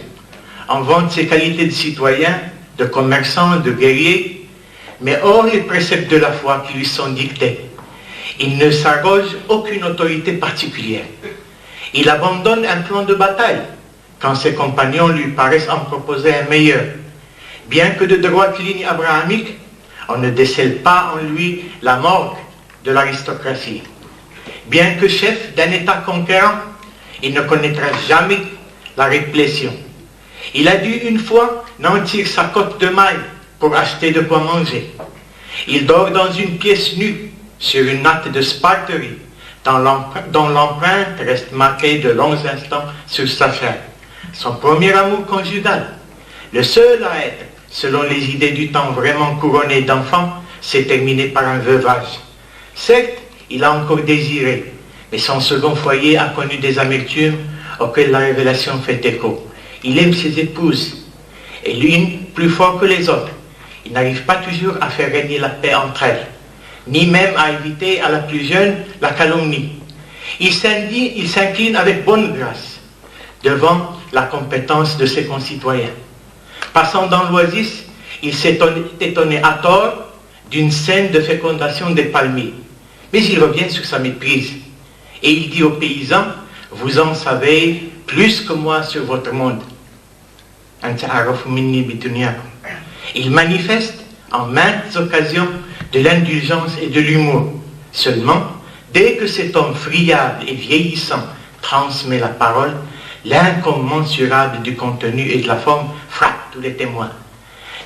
On vante ses qualités de citoyen, de commerçant, de guerrier, mais hors les préceptes de la foi qui lui sont dictés, il ne s'arroge aucune autorité particulière. Il abandonne un plan de bataille quand ses compagnons lui paraissent en proposer un meilleur. Bien que de droite ligne abrahamique, on ne décèle pas en lui la morgue de l'aristocratie. Bien que chef d'un État conquérant, il ne connaîtra jamais la réplétion. Il a dû une fois nantir sa cotte de maille pour acheter de quoi manger. Il dort dans une pièce nue sur une natte de sparterie dont l'empreinte reste marquée de longs instants sur sa chair. Son premier amour conjugal, le seul à être, selon les idées du temps, vraiment couronné d'enfants, s'est terminé par un veuvage. Certes, il a encore désiré, mais son second foyer a connu des amertumes auxquelles la révélation fait écho. Il aime ses épouses, et l'une plus fort que les autres. Il n'arrive pas toujours à faire régner la paix entre elles, ni même à éviter à la plus jeune la calomnie. Il s'incline avec bonne grâce devant la compétence de ses concitoyens. Passant dans l'oasis, il s'est étonné à tort d'une scène de fécondation des palmiers. Mais il revient sur sa méprise, et il dit aux paysans, « Vous en savez plus que moi sur votre monde. » Il manifeste en maintes occasions de l'indulgence et de l'humour. Seulement, dès que cet homme friable et vieillissant transmet la parole, l'incommensurable du contenu et de la forme frappe tous les témoins.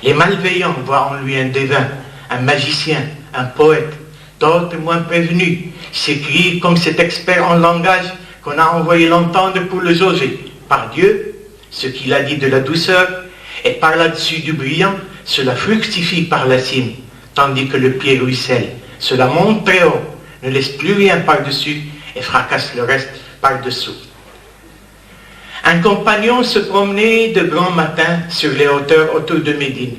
Les malveillants voient en lui un devin, un magicien, un poète. D'autres moins prévenus s'écrient comme cet expert en langage qu'on a envoyé l'entendre pour le jauger. Par Dieu, ce qu'il a dit de la douceur, et par là-dessus du brillant, cela fructifie par la cime, tandis que le pied ruisselle. Cela monte très haut, ne laisse plus rien par-dessus et fracasse le reste par-dessous. Un compagnon se promenait de grand matin sur les hauteurs autour de Médine,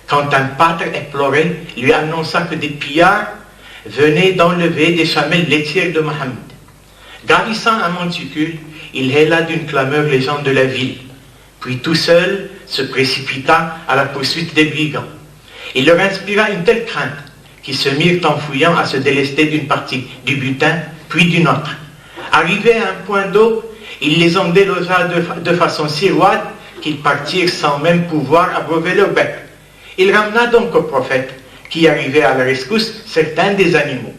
quand un pâtre éploré lui annonça que des pillards venait d'enlever des chamelles laitières de Mohammed. Gravissant un monticule, il héla d'une clameur les gens de la ville, puis tout seul se précipita à la poursuite des brigands. Il leur inspira une telle crainte qu'ils se mirent en fouillant à se délester d'une partie du butin, puis d'une autre. Arrivé à un point d'eau, il les en délogea de façon si roide qu'ils partirent sans même pouvoir abreuver leur bec. Il ramena donc au prophète, qui arrivait à la rescousse, certains des animaux,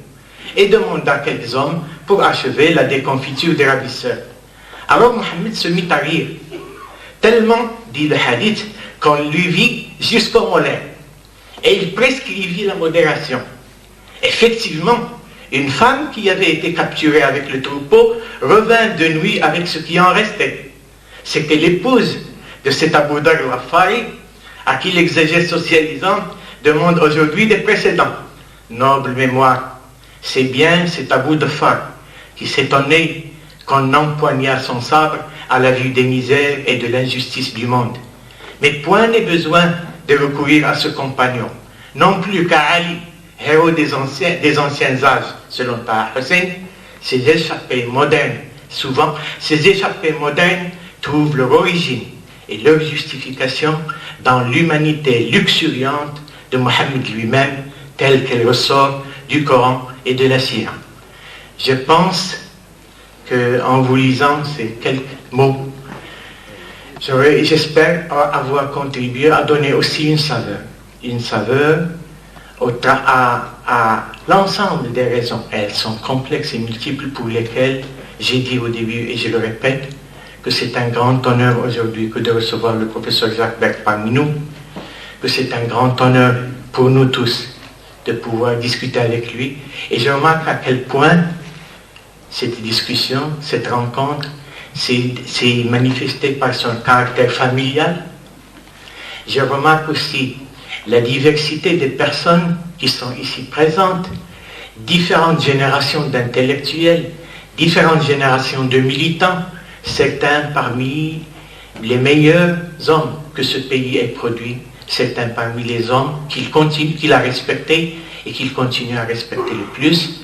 et demanda quelques hommes pour achever la déconfiture des ravisseurs. Alors Mohammed se mit à rire, tellement, dit le hadith, qu'on lui vit jusqu'au molaire, et il prescrivit la modération. Effectivement, une femme qui avait été capturée avec le troupeau revint de nuit avec ce qui en restait. C'était l'épouse de cet Abu Dhar al-Ghafari, à qui l'exégèse socialisante demande aujourd'hui des précédents. Noble mémoire, c'est bien cet Abu Dhar qui s'étonnait qu'on empoignât son sabre à la vue des misères et de l'injustice du monde. Mais point n'est besoin de recourir à ce compagnon, non plus qu'à Ali, héros des anciens âges, selon Taha Hussein. Ces échappées modernes, souvent, ces échappées modernes trouvent leur origine et leur justification dans l'humanité luxuriante de Mohammed lui-même, telle qu'elle ressort du Coran et de la Sira. Je pense qu'en vous lisant ces quelques mots, j'espère avoir contribué à donner aussi une saveur à l'ensemble des raisons. Elles sont complexes et multiples pour lesquelles j'ai dit au début, et je le répète, que c'est un grand honneur aujourd'hui que de recevoir le professeur Jacques Beck parmi nous, que c'est un grand honneur pour nous tous de pouvoir discuter avec lui. Et je remarque à quel point cette discussion, cette rencontre, s'est manifestée par son caractère familial. Je remarque aussi la diversité des personnes qui sont ici présentes, différentes générations d'intellectuels, différentes générations de militants, certains parmi les meilleurs hommes que ce pays ait produit, certains parmi les hommes qu'il a respectés et qu'il continue à respecter le plus.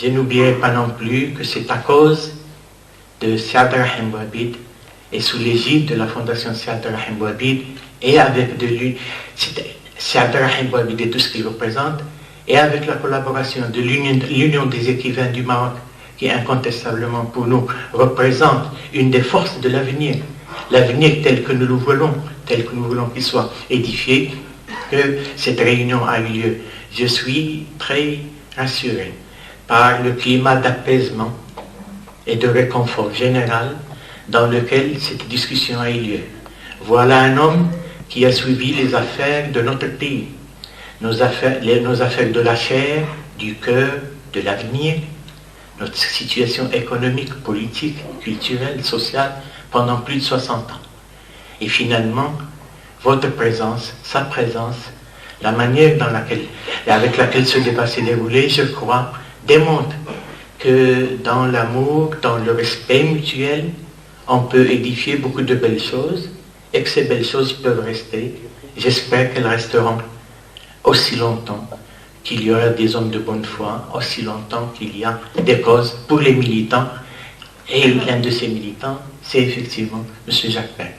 Je n'oublierai pas non plus que c'est à cause de Siad Rahim Bouabid et sous l'égide de la Fondation Siad Rahim Bouabid et avec Siad Rahim Bouabid et tout ce qu'il représente, et avec la collaboration de l'Union des écrivains du Maroc, qui incontestablement pour nous représente une des forces de l'avenir tel que nous le voulons, tel que nous voulons qu'il soit édifié, que cette réunion a eu lieu. Je suis très rassuré par le climat d'apaisement et de réconfort général dans lequel cette discussion a eu lieu. Voilà un homme qui a suivi les affaires de notre pays, nos affaires de la chair, du cœur, de l'avenir, notre situation économique, politique, culturelle, sociale, pendant plus de 60 ans. Et finalement, votre présence, sa présence, la manière avec laquelle ce débat s'est déroulé, je crois, démontre que dans l'amour, dans le respect mutuel, on peut édifier beaucoup de belles choses, et que ces belles choses peuvent rester. J'espère qu'elles resteront aussi longtemps qu'il y aura des hommes de bonne foi, aussi longtemps qu'il y a des causes pour les militants. Et l'un de ces militants, c'est effectivement M. Jacques Beck.